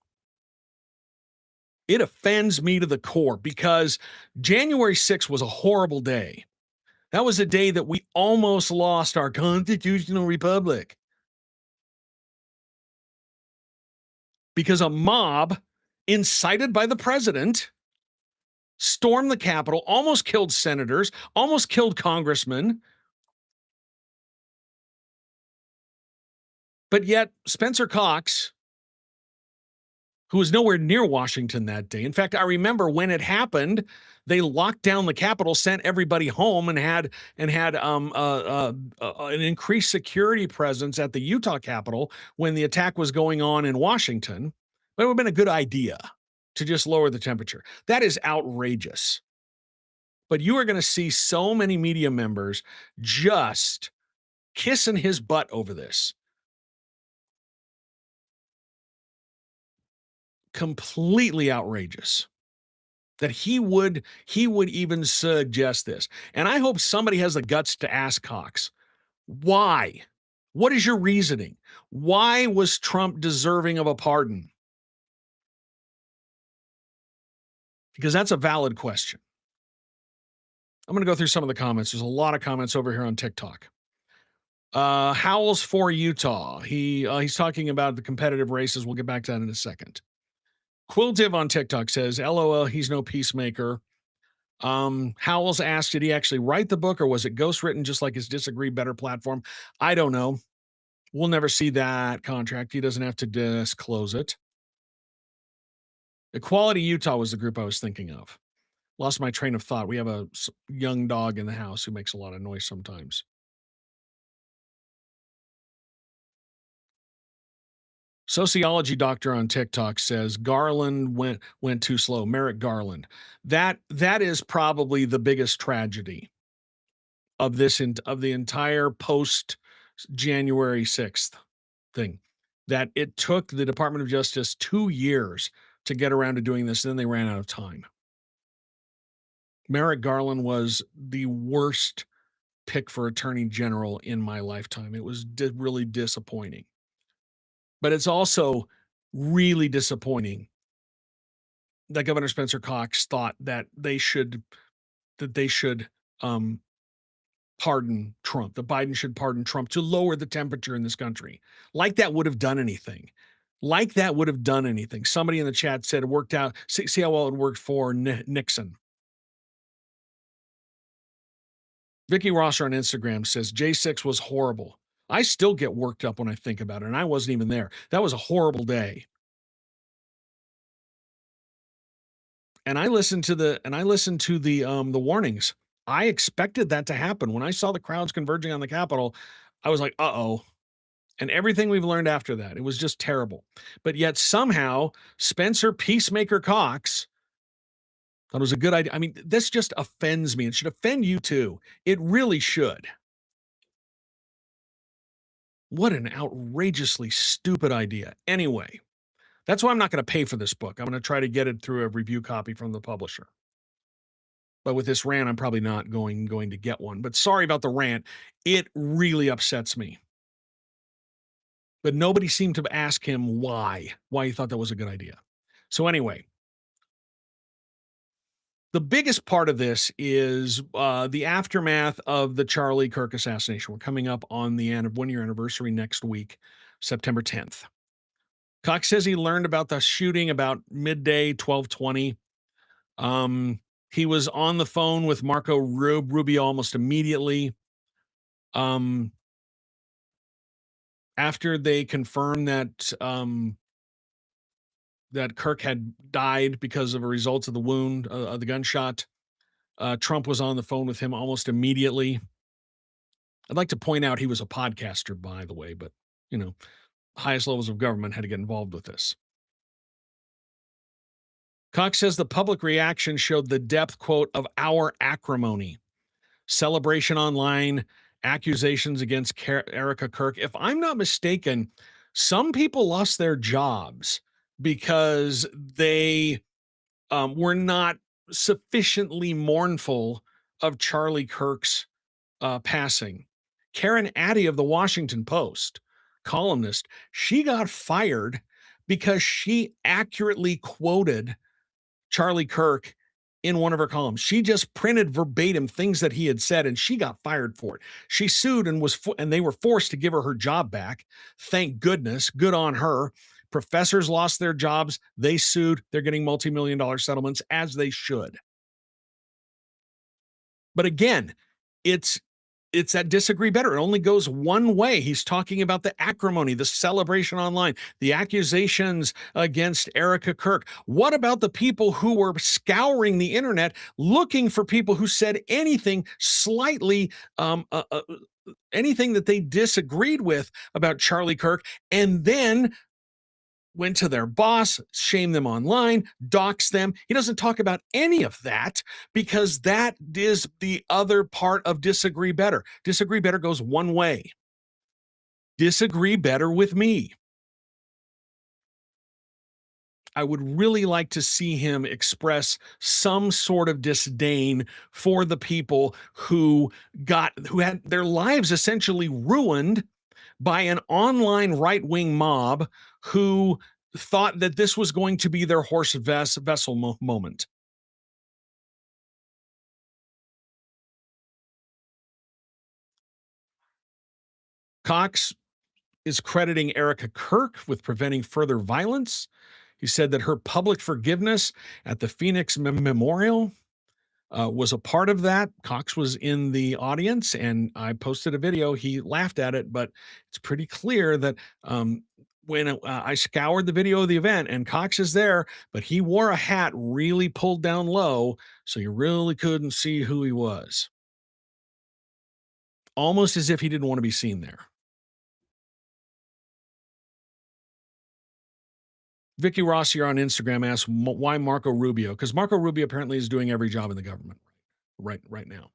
It offends me to the core, because January 6th was a horrible day. That was a day that we almost lost our constitutional republic, because a mob incited by the president stormed the Capitol, almost killed senators, almost killed congressmen. But yet Spencer Cox, who was nowhere near Washington that day. In fact, I remember when it happened, they locked down the Capitol, sent everybody home, and had an increased security presence at the Utah Capitol when the attack was going on in Washington. But it would have been a good idea to just lower the temperature. That is outrageous. But you are going to see so many media members just kissing his butt over this. Completely outrageous that he would even suggest this. And I hope somebody has the guts to ask Cox, why? What is your reasoning? Why was Trump deserving of a pardon? Because that's a valid question. I'm going to go through some of the comments. There's a lot of comments over here on TikTok. Howells for Utah. He's talking about the competitive races. We'll get back to that in a second. Quiltive on TikTok says, LOL, he's no peacemaker. Howells asked, did he actually write the book, or was it ghostwritten just like his Disagree Better platform? I don't know. We'll never see that contract. He doesn't have to disclose it. Equality Utah was the group I was thinking of. Lost my train of thought. We have a young dog in the house who makes a lot of noise sometimes. Sociology doctor on TikTok says Garland went too slow. Merrick Garland. That is probably the biggest tragedy of of the entire post January 6th thing. That it took the Department of Justice 2 years to get around to doing this, and then they ran out of time. Merrick Garland was the worst pick for attorney general in my lifetime. It was really disappointing. But it's also really disappointing that Governor Spencer Cox thought that they should um, pardon Trump. That Biden should pardon Trump to lower the temperature in this country. Like that would have done anything. Like that would have done anything. Somebody in the chat said it worked out. See how well it worked for Nixon. Vicky Rosser on Instagram says J6 was horrible. I still get worked up when I think about it, and I wasn't even there. That was a horrible day. And I listened to the warnings. I expected that to happen. When I saw the crowds converging on the Capitol, I was like, "Uh-oh." And everything we've learned after that, it was just terrible. But yet somehow Spencer Peacemaker Cox thought it was a good idea. I mean, this just offends me. It should offend you too. It really should. What an outrageously stupid idea. Anyway, that's why I'm not going to pay for this book. I'm going to try to get it through a review copy from the publisher. But with this rant, I'm probably not going to get one. But sorry about the rant. It really upsets me. But nobody seemed to ask him why he thought that was a good idea. So anyway, the biggest part of this is the aftermath of the Charlie Kirk assassination. We're coming up on the 1-year anniversary next week, September 10th. Cox says he learned about the shooting about midday, 12:20. He was on the phone with Marco Rubio almost immediately. After they confirmed that that Kirk had died because of a result of the wound of the gunshot, Trump was on the phone with him almost immediately. I'd like to point out he was a podcaster, by the way, but highest levels of government had to get involved with this. Cox says the public reaction showed the depth, quote, of our acrimony. Celebration online, accusations against Erica Kirk. If I'm not mistaken, some people lost their jobs because they were not sufficiently mournful of Charlie Kirk's passing. Karen Addy of the Washington Post, columnist, she got fired because she accurately quoted Charlie Kirk in one of her columns. She just printed verbatim things that he had said, and she got fired for it. She sued and they were forced to give her job back. Thank goodness. Good on her. Professors lost their jobs. They sued. They're getting multi-million-dollar settlements, as they should. But again, it's that disagree better. It only goes one way. He's talking about the acrimony, the celebration online, the accusations against Erica Kirk. What about the people who were scouring the internet looking for people who said anything slightly, anything that they disagreed with about Charlie Kirk, and then went to their boss, shamed them online, doxed them. He doesn't talk about any of that because that is the other part of disagree better. Disagree better goes one way. Disagree better with me. I would really like to see him express some sort of disdain for the people who had their lives essentially ruined by an online right-wing mob who thought that this was going to be their horse vessel moment. Cox is crediting Erica Kirk with preventing further violence. He said that her public forgiveness at the Phoenix Memorial was a part of that. Cox was in the audience, and I posted a video. He laughed at it, but it's pretty clear that when I scoured the video of the event and Cox is there, but he wore a hat really pulled down low, so you really couldn't see who he was. Almost as if he didn't want to be seen there. Vicky Rossier on Instagram asks why Marco Rubio, because Marco Rubio apparently is doing every job in the government right now.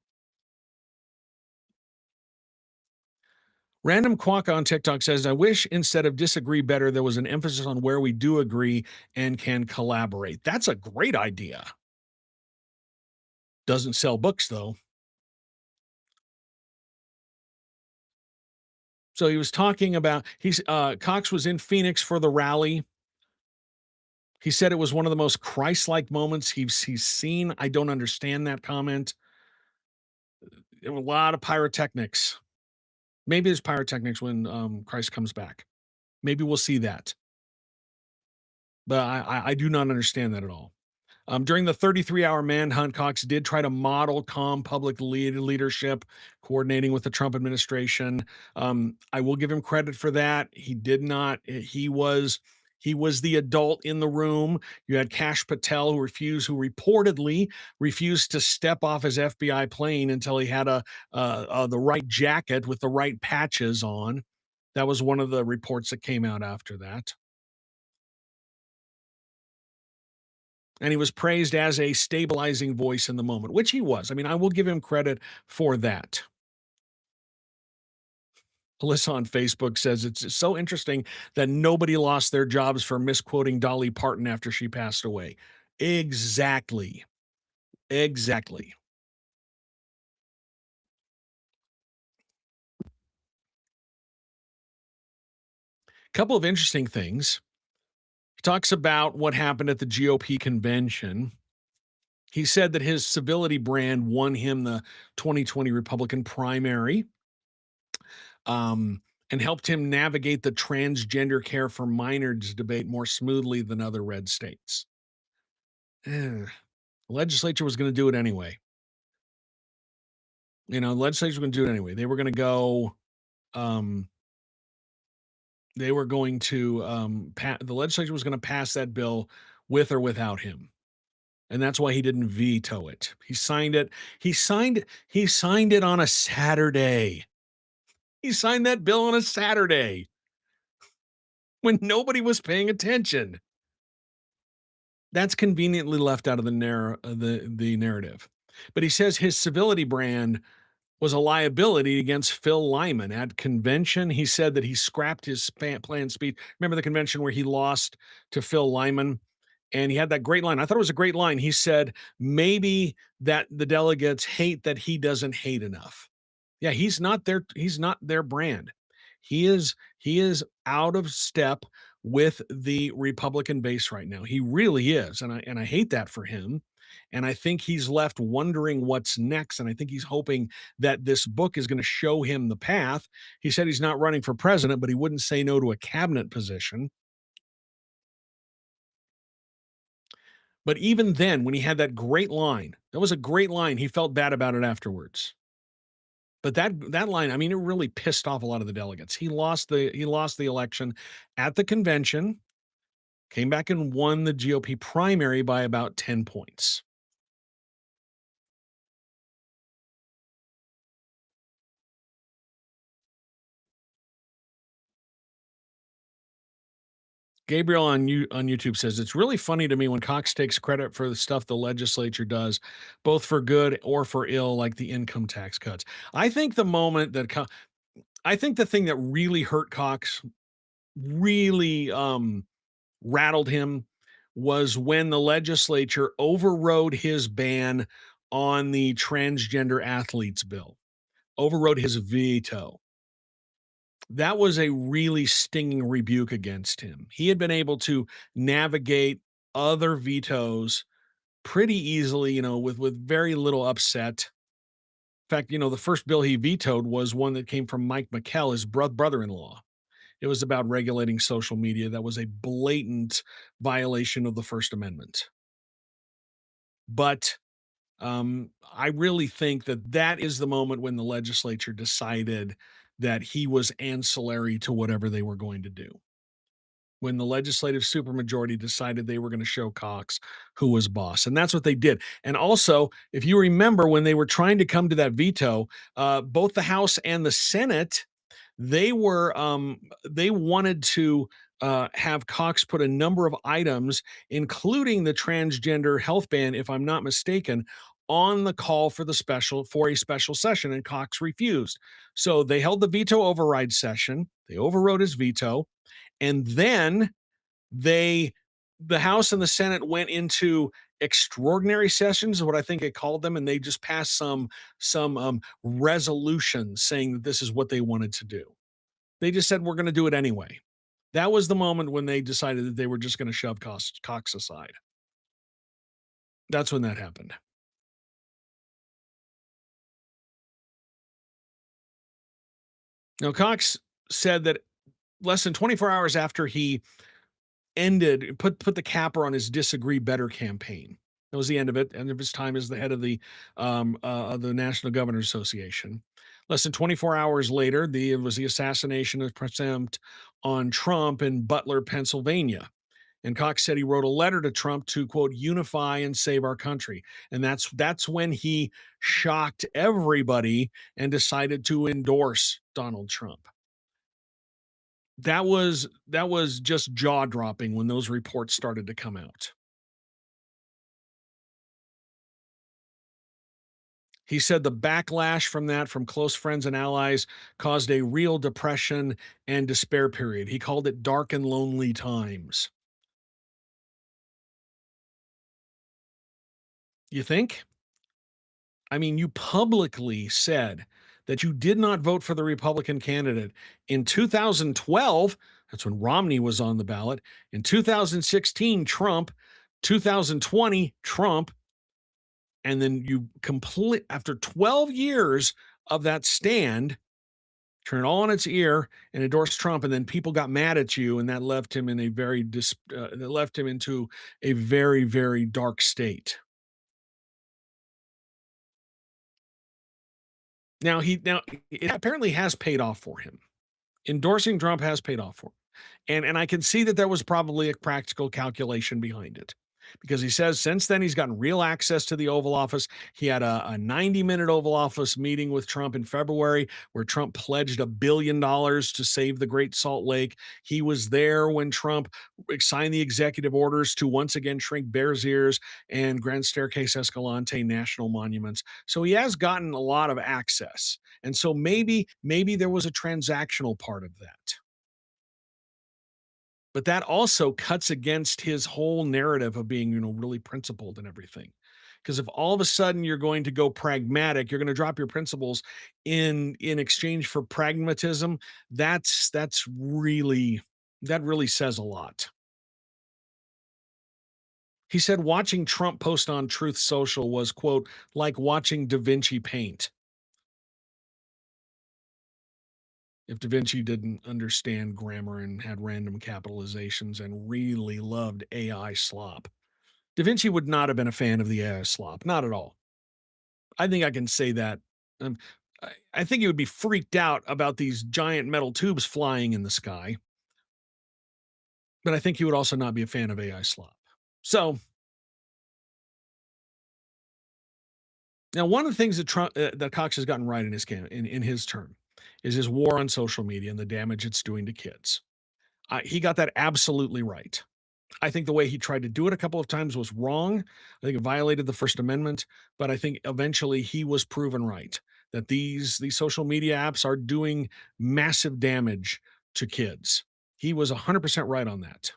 Random Quokka on TikTok says, I wish instead of disagree better, there was an emphasis on where we do agree and can collaborate. That's a great idea. Doesn't sell books, though. So he was talking about Cox was in Phoenix for the rally. He said it was one of the most Christ-like moments he's seen. I don't understand that comment. There were a lot of pyrotechnics. Maybe there's pyrotechnics when Christ comes back. Maybe we'll see that. But I do not understand that at all. During the 33-hour manhunt, Cox did try to model calm public leadership, coordinating with the Trump administration. I will give him credit for that. He did not. He was the adult in the room. You had Kash Patel, who reportedly refused to step off his FBI plane until he had the right jacket with the right patches on. That was one of the reports that came out after that. And he was praised as a stabilizing voice in the moment, which he was. I mean, I will give him credit for that. Alyssa on Facebook says it's so interesting that nobody lost their jobs for misquoting Dolly Parton after she passed away. Exactly. Exactly. Couple of interesting things. He talks about what happened at the GOP convention. He said that his civility brand won him the 2020 Republican primary. And helped him navigate the transgender care for minors debate more smoothly than other red states. The legislature was going to do it anyway. The legislature was going to do it anyway. They were going to go. They were going to. The legislature was going to pass that bill with or without him, and that's why he didn't veto it. He signed it. He signed it on a Saturday. He signed that bill on a Saturday when nobody was paying attention. That's conveniently left out of the narrative. But he says his civility brand was a liability against Phil Lyman at convention. He said that he scrapped his planned speech. Remember the convention where he lost to Phil Lyman? And he had that great line. I thought it was a great line. He said, maybe that the delegates hate that he doesn't hate enough. Yeah, he's not their brand. He is out of step with the Republican base right now. He really is. And I hate that for him. And I think he's left wondering what's next. And I think he's hoping that this book is going to show him the path. He said he's not running for president, but he wouldn't say no to a cabinet position. But even then, when he had that great line, that was a great line. He felt bad about it afterwards. But that line, I mean, it really pissed off a lot of the delegates. He lost the election at the convention, came back and won the GOP primary by about 10 points. Gabriel on YouTube says it's really funny to me when Cox takes credit for the stuff the legislature does, both for good or for ill, like the income tax cuts. I think the moment that I think the thing that really hurt Cox, really rattled him, was when the legislature overrode his ban on the transgender athletes bill, overrode his veto. That was a really stinging rebuke against him. He had been able to navigate other vetoes pretty easily, with very little upset. In fact, the first bill he vetoed was one that came from Mike McKell, his brother-in-law. It was about regulating social media. That was a blatant violation of the First Amendment. But I really think that is the moment when the legislature decided that he was ancillary to whatever they were going to do. when the legislative supermajority decided they were going to show Cox who was boss. And that's what they did. And also, if you remember when they were trying to come to that veto, both the House and the Senate, they wanted to have Cox put a number of items, including the transgender health ban, if I'm not mistaken, on the call for a special session, and Cox refused. So they held the veto override session. They overrode his veto, and then they the House and the Senate went into extraordinary sessions, is what I think they called them, and they just passed some resolutions saying that this is what they wanted to do. They just said we're going to do it anyway. That was the moment when they decided that they were just going to shove Cox aside. That's when that happened. Now Cox said that less than 24 hours after he put the capper on his Disagree Better campaign. That was the end of it, end of his time as the head of the National Governors Association. Less than 24 hours later, it was the assassination attempt on Trump in Butler, Pennsylvania. And Cox said he wrote a letter to Trump to, quote, unify and save our country. And that's when he shocked everybody and decided to endorse Donald Trump. That was just jaw-dropping when those reports started to come out. He said the backlash from close friends and allies caused a real depression and despair period. He called it dark and lonely times. You think? I mean, you publicly said that you did not vote for the Republican candidate. In 2012, that's when Romney was on the ballot. In 2016, Trump. 2020, Trump. And then after 12 years of that stand, turn it all on its ear and endorse Trump, and then people got mad at you, and that left him that left him into a very, very dark state. Now it apparently has paid off for him. Endorsing Trump has paid off for him. And I can see that there was probably a practical calculation behind it, because he says since then he's gotten real access to the Oval Office. He had a 90-minute Oval Office meeting with Trump in February where Trump pledged $1 billion to save the Great Salt Lake. He was there when Trump signed the executive orders to once again shrink Bears Ears and Grand Staircase Escalante national monuments. So he has gotten a lot of access. And so maybe there was a transactional part of that. But that also cuts against his whole narrative of being, really principled and everything. Because if all of a sudden you're going to go pragmatic, you're going to drop your principles in exchange for pragmatism, that really says a lot. He said watching Trump post on Truth Social was, quote, like watching Da Vinci paint. If Da Vinci didn't understand grammar and had random capitalizations and really loved AI slop, Da Vinci would not have been a fan of the AI slop, not at all. I think I can say that. Um, I think he would be freaked out about these giant metal tubes flying in the sky, but I think he would also not be a fan of AI slop. So now, one of the things that Cox has gotten right in his term is his war on social media and the damage it's doing to kids. He got that absolutely right. I think the way he tried to do it a couple of times was wrong. I think it violated the First Amendment, but I think eventually he was proven right that these social media apps are doing massive damage to kids. He was 100% right on that.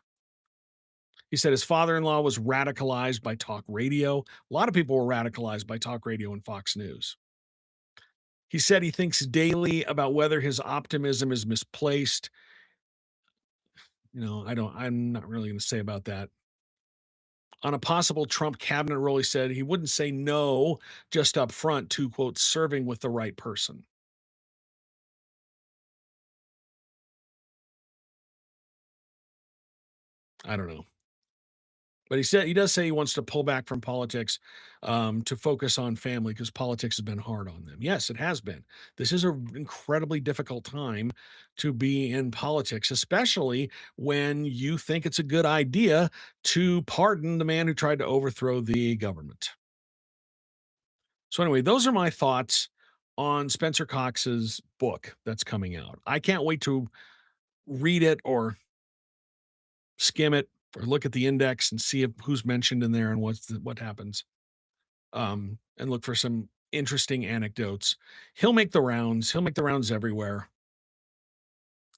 He said his father-in-law was radicalized by talk radio. A lot of people were radicalized by talk radio and Fox News. He said he thinks daily about whether his optimism is misplaced. I'm not really going to say about that. On a possible Trump cabinet role, he said he wouldn't say no just up front to, quote, serving with the right person. I don't know. But he does say he wants to pull back from politics, to focus on family because politics has been hard on them. Yes, it has been. This is an incredibly difficult time to be in politics, especially when you think it's a good idea to pardon the man who tried to overthrow the government. So anyway, those are my thoughts on Spencer Cox's book that's coming out. I can't wait to read it or skim it or look at the index and see if who's mentioned in there and what happens. And look for some interesting anecdotes. He'll make the rounds. He'll make the rounds everywhere.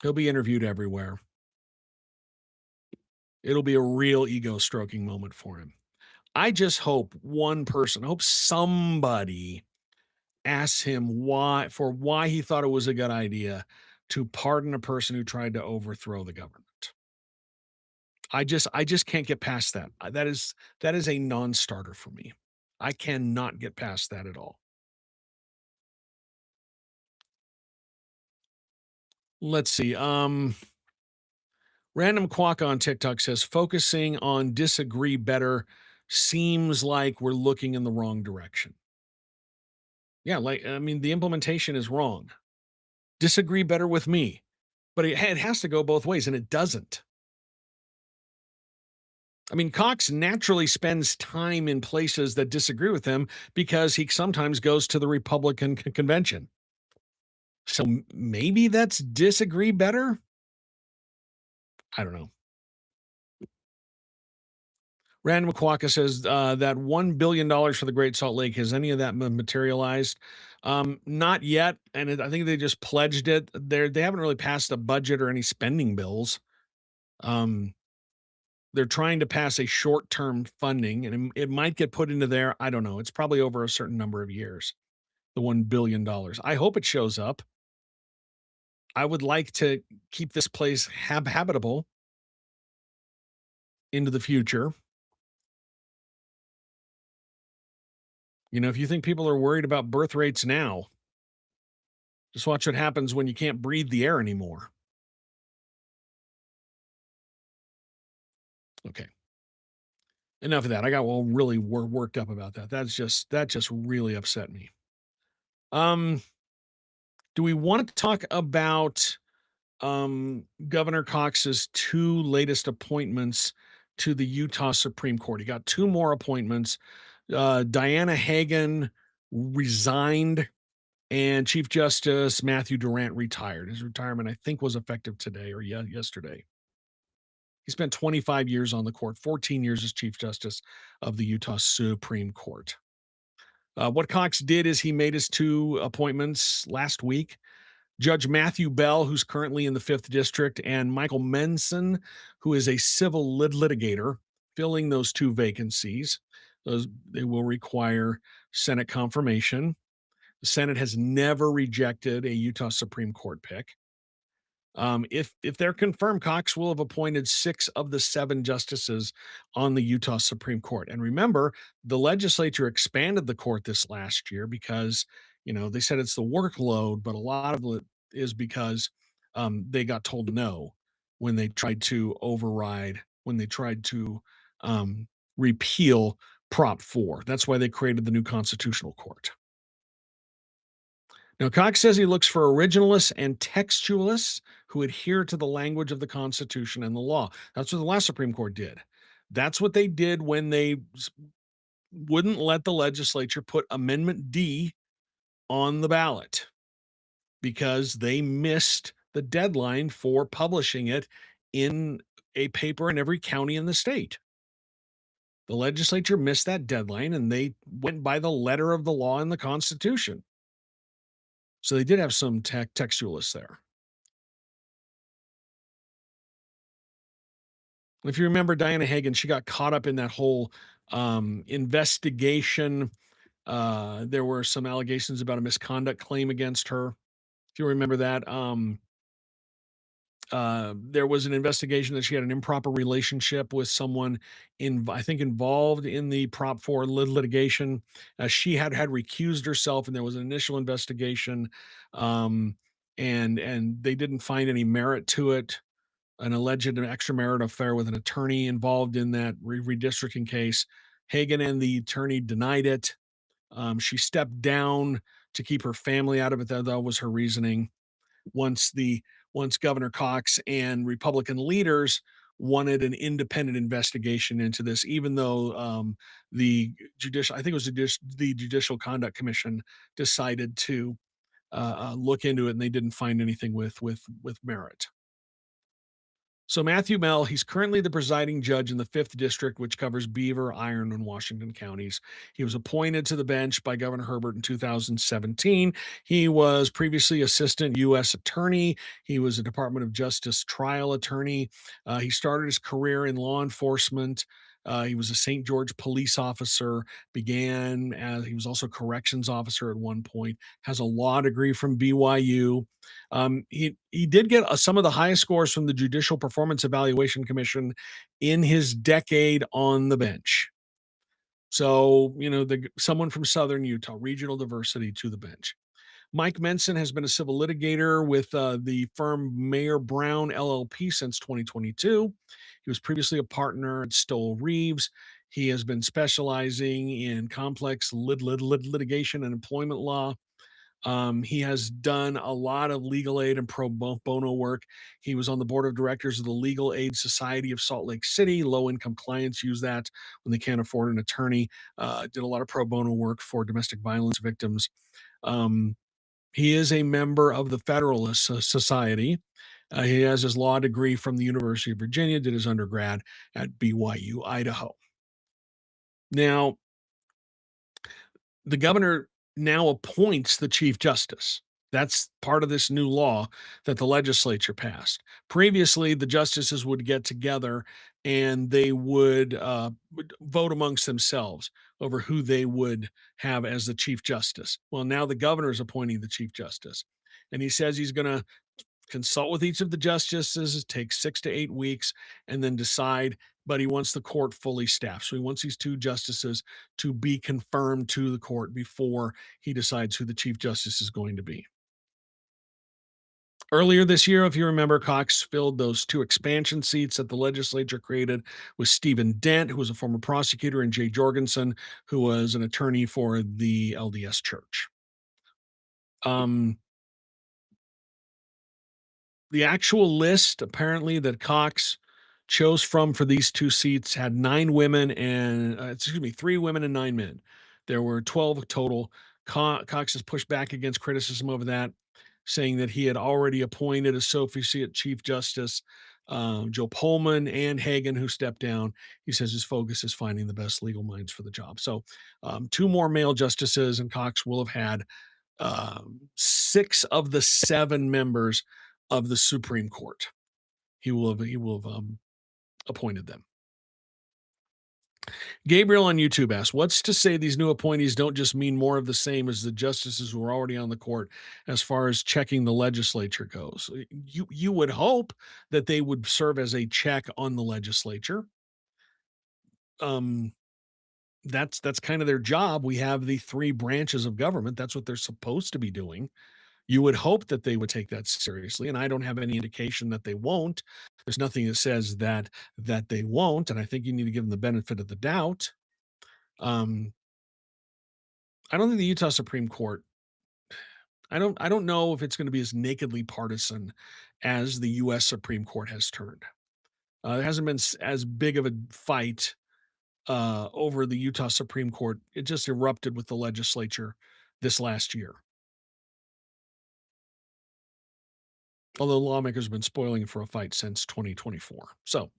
He'll be interviewed everywhere. It'll be a real ego stroking moment for him. I just hope one person, I hope somebody asks him why he thought it was a good idea to pardon a person who tried to overthrow the government. I just can't get past that. That is a non-starter for me. I cannot get past that at all. Let's see. Random Quack on TikTok says focusing on disagree better seems like we're looking in the wrong direction. Yeah, like I mean, the implementation is wrong. Disagree better with me, but it has to go both ways, and it doesn't. I mean, Cox naturally spends time in places that disagree with him because he sometimes goes to the Republican convention. So maybe that's disagree better. I don't know. Random Quokka says that $1 billion for the Great Salt Lake. Has any of that materialized? Not yet, and I think they just pledged it. They haven't really passed a budget or any spending bills. Um, they're trying to pass a short-term funding, and it might get put into there. I don't know. It's probably over a certain number of years. The $1 billion. I hope it shows up. I would like to keep this place habitable into the future. You know, if you think people are worried about birth rates now, just watch what happens when you can't breathe the air anymore. Okay. Enough of that. I got all really worked up about that. That just really upset me. Um, do we want to talk about Governor Cox's two latest appointments to the Utah Supreme Court? He got two more appointments. Diana Hagan resigned and Chief Justice Matthew Durant retired. His retirement, I think, was effective today or yesterday. He spent 25 years on the court, 14 years as Chief Justice of the Utah Supreme Court. What Cox did is he made his two appointments last week. Judge Matthew Bell, who's currently in the 5th District, and Michael Menson, who is a civil litigator, filling those two vacancies. They will require Senate confirmation. The Senate has never rejected a Utah Supreme Court pick. If they're confirmed, Cox will have appointed 6 of the 7 justices on the Utah Supreme Court. And remember, the legislature expanded the court this last year because, they said it's the workload, but a lot of it is because they got told no when they tried to um, repeal Prop 4. That's why they created the new constitutional court. Now, Cox says he looks for originalists and textualists who adhere to the language of the Constitution and the law. That's what the last Supreme Court did. That's what they did when they wouldn't let the legislature put Amendment D on the ballot because they missed the deadline for publishing it in a paper in every county in the state. The legislature missed that deadline and they went by the letter of the law in the Constitution. So they did have some textualists there. If you remember Diana Hagan, she got caught up in that whole investigation. There were some allegations about a misconduct claim against her. If you remember that, there was an investigation that she had an improper relationship with someone I think involved in the Prop 4 litigation. She had recused herself, and there was an initial investigation, and they didn't find any merit to it. an alleged extramarital affair with an attorney involved in that redistricting case. Hagan and the attorney denied it. She stepped down to keep her family out of it. That was her reasoning. Once the once Governor Cox and Republican leaders wanted an independent investigation into this, even though the judicial, I think it was the Judicial Conduct Commission decided to look into it, and they didn't find anything with merit. So Matthew Mell, he's currently the presiding judge in the 5th District, which covers Beaver, Iron, and Washington counties. He was appointed to the bench by Governor Herbert in 2017. He was previously assistant U.S. attorney. He was a Department of Justice trial attorney. He started his career in law enforcement. He was a St. George police officer, began as he was also corrections officer at one point, has a law degree from BYU. He did get some of the highest scores from the Judicial Performance Evaluation Commission in his decade on the bench. So, someone from Southern Utah, regional diversity to the bench. Mike Menson has been a civil litigator with the firm Mayer Brown LLP since 2022. He was previously a partner at Stoll Reeves. He has been specializing in complex litigation and employment law. He has done a lot of legal aid and pro bono work. He was on the board of directors of the Legal Aid Society of Salt Lake City. Low income clients use that when they can't afford an attorney. Did a lot of pro bono work for domestic violence victims. Um, he is a member of the Federalist Society. He has his law degree from the University of Virginia, did his undergrad at BYU, Idaho. Now, the governor now appoints the chief justice. That's part of this new law that the legislature passed. Previously, the justices would get together and they would vote amongst themselves over who they would have as the chief justice. Well, now the governor is appointing the chief justice. And he says he's going to consult with each of the justices, take 6 to 8 weeks, and then decide. But he wants the court fully staffed. So he wants these two justices to be confirmed to the court before he decides who the chief justice is going to be. Earlier this year, if you remember, Cox filled those 2 expansion seats that the legislature created with Stephen Dent, who was a former prosecutor, and Jay Jorgensen, who was an attorney for the LDS Church. The actual list apparently that Cox chose from for these 2 seats had 9 women and 3 women and 9 men. There were 12 total. Cox has pushed back against criticism over that, saying that he had already appointed associate chief justice Joe Pullman and Hagan, who stepped down. He says his focus is finding the best legal minds for the job. So 2 more male justices, and Cox will have had 6 of the 7 members of the Supreme Court. He will have appointed them. Gabriel on YouTube asks, what's to say these new appointees don't just mean more of the same as the justices who are already on the court as far as checking the legislature goes? You would hope that they would serve as a check on the legislature. That's kind of their job. We have the 3 branches of government. That's what they're supposed to be doing. You would hope that they would take that seriously, and I don't have any indication that they won't. There's nothing that says that they won't, and I think you need to give them the benefit of the doubt. Um, I don't think the Utah Supreme Court. I don't know if it's going to be as nakedly partisan as the U.S. Supreme Court has turned. There hasn't been as big of a fight over the Utah Supreme Court. It just erupted with the legislature this last year. Although lawmakers have been spoiling for a fight since 2024. So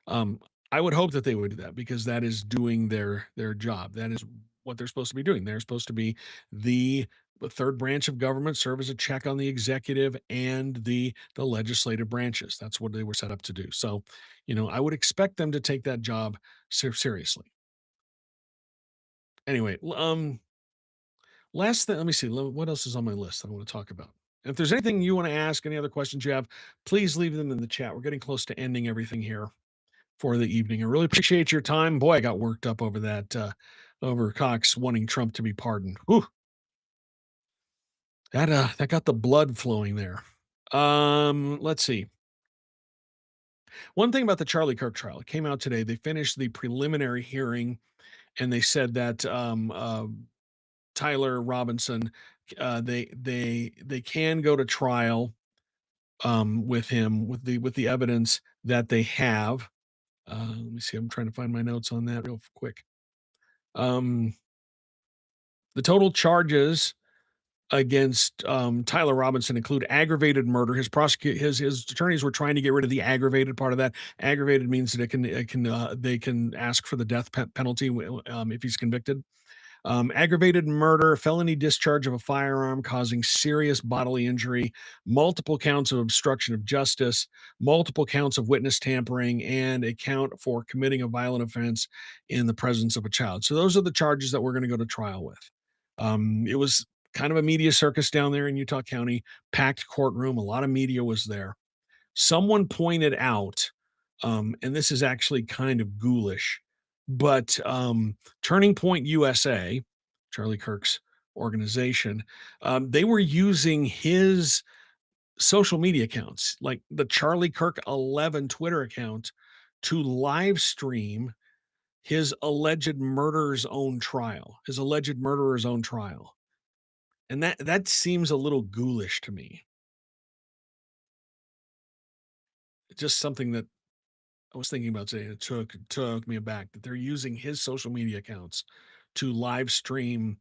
I would hope that they would do that, because that is doing their job. That is what they're supposed to be doing. They're supposed to be the 3rd branch of government, serve as a check on the executive and the legislative branches. That's what they were set up to do. So, I would expect them to take that job seriously. Anyway, last thing, let me see. What else is on my list I want to talk about? If there's anything you want to ask, any other questions you have, please leave them in the chat. We're getting close to ending everything here for the evening. I really appreciate your time. Boy, I got worked up over that, over Cox wanting Trump to be pardoned. Whew. That got the blood flowing there. Let's see. One thing about the Charlie Kirk trial, it came out today. They finished the preliminary hearing, and they said that Tyler Robinson, they can go to trial with him with the evidence that they have. Let me see. I'm trying to find my notes on that real quick. Um, the total charges against Tyler Robinson include aggravated murder. His attorneys were trying to get rid of the aggravated part of that. Aggravated means that they can ask for the death penalty if he's convicted. Aggravated murder, felony discharge of a firearm causing serious bodily injury, multiple counts of obstruction of justice, multiple counts of witness tampering, and a count for committing a violent offense in the presence of a child. So those are the charges that we're going to go to trial with. It was kind of a media circus down there in Utah County, packed courtroom. A lot of media was there. Someone pointed out, and this is actually kind of ghoulish, but Turning Point USA, Charlie Kirk's organization, they were using his social media accounts, like the Charlie Kirk 11 Twitter account, to live stream his alleged murderer's own trial. And that seems a little ghoulish to me. Just something that I was thinking about today. It took me aback that they're using his social media accounts to live stream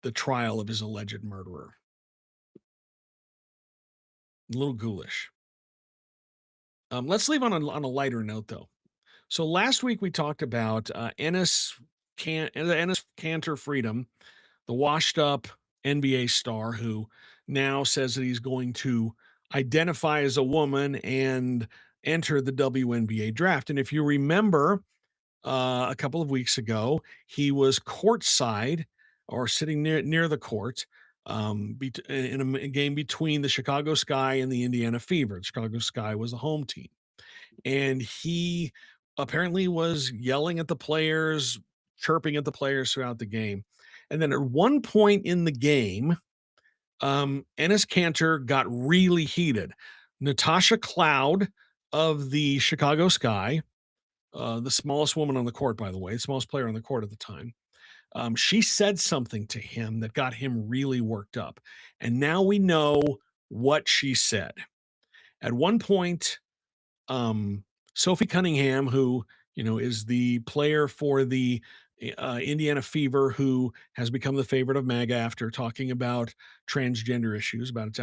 the trial of his alleged murderer. A little ghoulish. Let's leave on a lighter note, though. So last week we talked about Ennis Cantor Freedom, the washed up NBA star who now says that he's going to identify as a woman and enter the WNBA draft. And if you remember, a couple of weeks ago, he was courtside or sitting near the court in a game between the Chicago Sky and the Indiana Fever. The Chicago Sky was the home team, and he apparently was yelling at the players, chirping at the players throughout the game. And then at one point in the game, Ennis Cantor got really heated. Natasha Cloud of the Chicago Sky, the smallest woman on the court, by the way, the smallest player on the court at the time, she said something to him that got him really worked up. And now we know what she said. At one point, Sophie Cunningham, who is the player for the Indiana Fever, who has become the favorite of MAGA after talking about transgender issues, about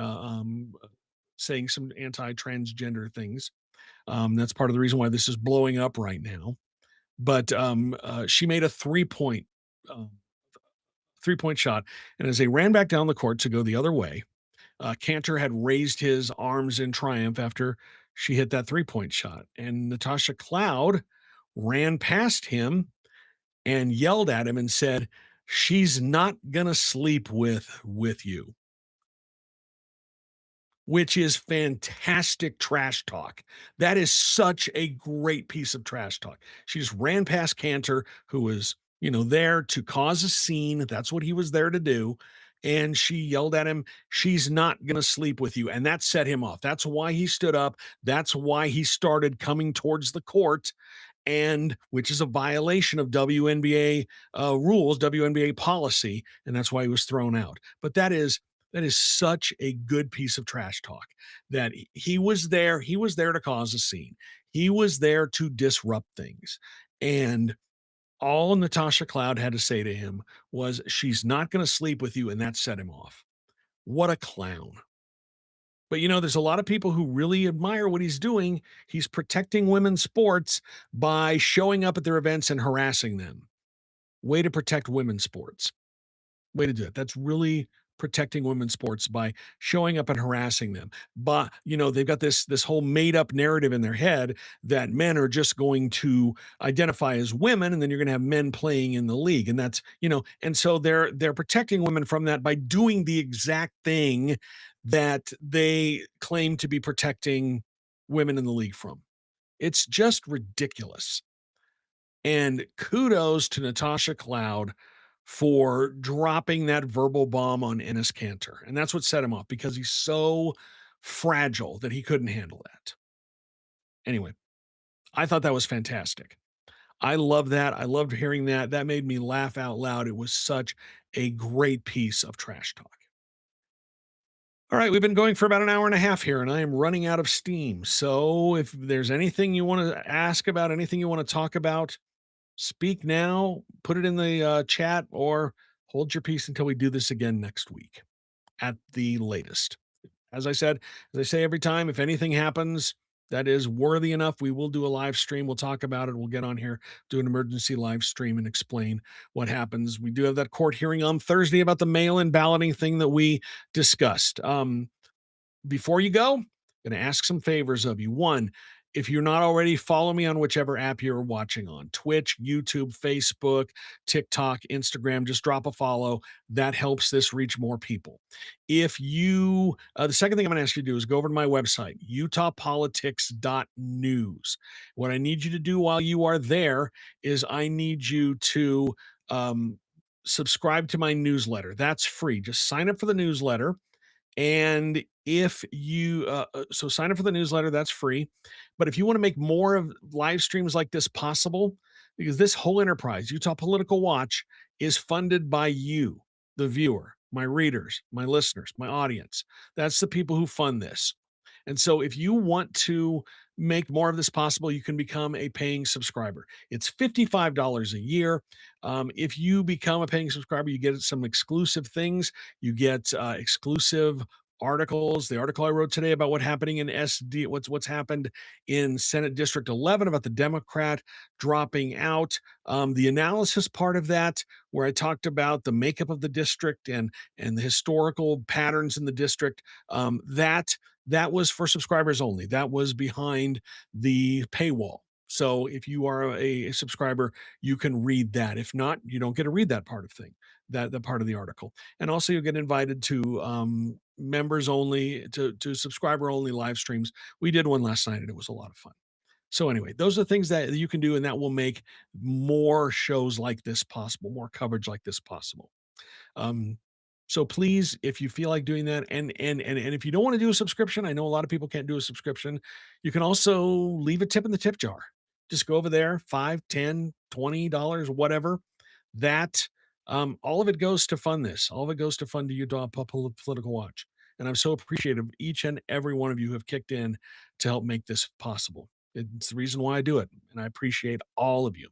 saying some anti-transgender things. That's part of the reason why this is blowing up right now. But she made a uh, 3-point shot, and as they ran back down the court to go the other way, Cantor had raised his arms in triumph after she hit that 3-point shot. And Natasha Cloud ran past him and yelled at him and said, "She's not going to sleep with you," which is fantastic trash talk. That is such a great piece of trash talk. She just ran past Cantor, who was, there to cause a scene. That's what he was there to do. And she yelled at him, "She's not going to sleep with you." And that set him off. That's why he stood up. That's why he started coming towards the court, and which is a violation of WNBA rules, WNBA policy. And that's why he was thrown out. But that is such a good piece of trash talk, that he was there. He was there to cause a scene. He was there to disrupt things. And all Natasha Cloud had to say to him was, "She's not going to sleep with you." And that set him off. What a clown. But there's a lot of people who really admire what he's doing. He's protecting women's sports by showing up at their events and harassing them. Way to protect women's sports. Way to do it. That's really protecting women's sports by showing up and harassing them. But they've got this whole made up narrative in their head that men are just going to identify as women, and then you're going to have men playing in the league, and that's and so they're protecting women from that by doing the exact thing that they claim to be protecting women in the league from. It's just ridiculous. And kudos to Natasha Cloud for dropping that verbal bomb on Ennis Cantor. And that's what set him off, because he's so fragile that he couldn't handle that. Anyway, I thought that was fantastic. I love that. I loved hearing that. That made me laugh out loud. It was such a great piece of trash talk. All right, we've been going for about an hour and a half here, and I am running out of steam. So if there's anything you want to ask about, anything you want to talk about, speak now, put it in the chat, or hold your peace until we do this again next week at the latest. As I said, as I say every time, if anything happens that is worthy enough, we will do a live stream. We'll talk about it. We'll get on here, do an emergency live stream, and explain what happens. We do have that court hearing on Thursday about the mail in balloting thing that we discussed. Before you go, I'm going to ask some favors of you. One, if you're not already, follow me on whichever app you're watching on Twitch, YouTube, Facebook, TikTok, Instagram. Just drop a follow. That helps this reach more people. If you, the second thing I'm going to ask you to do is go over to my website, utahpolitics.news. What I need you to do while you are there is I need you to subscribe to my newsletter. That's free. Just sign up for the newsletter. And if you, so sign up for the newsletter, that's free. But if you want to make more of live streams like this possible, because this whole enterprise, Utah Political Watch, is funded by you, the viewer, my readers, my listeners, my audience. That's the people who fund this. And so if you want to make more of this possible, you can become a paying subscriber. It's $55 a year. If you become a paying subscriber, you get some exclusive things. You get exclusive articles. The article I wrote today about what's happening in SD, what's happened in Senate District 11 about the Democrat dropping out. The analysis part of that, where I talked about the makeup of the district and the historical patterns in the district, that was for subscribers only. That was behind the paywall. So if you are a subscriber, you can read that. If not, you don't get to read that part of thing, that the part of the article. And also you'll get invited to members only, to subscriber only live streams. We did one last night and it was a lot of fun. So anyway, those are things that you can do, and that will make more shows like this possible, more coverage like this possible. Um, so please, if you feel like doing that, and if you don't want to do a subscription, I know a lot of people can't do a subscription. You can also leave a tip in the tip jar. Just go over there, 5, 10, $20, whatever. That all of it goes to fund this. All of it goes to fund the Utah Political Watch. And I'm so appreciative of each and every one of you who have kicked in to help make this possible. It's the reason why I do it. And I appreciate all of you.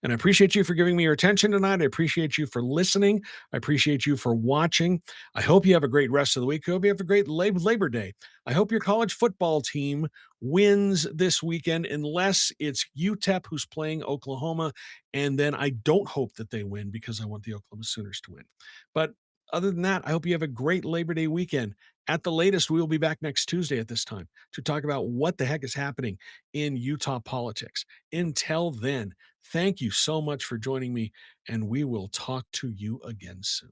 And I appreciate you for giving me your attention tonight. I appreciate you for listening. I appreciate you for watching. I hope you have a great rest of the week. I hope you have a great Labor Day. I hope your college football team wins this weekend, unless it's UTEP who's playing Oklahoma. And then I don't hope that they win because I want the Oklahoma Sooners to win. But other than that, I hope you have a great Labor Day weekend. At the latest, we will be back next Tuesday at this time to talk about what the heck is happening in Utah politics. Until then, thank you so much for joining me, and we will talk to you again soon.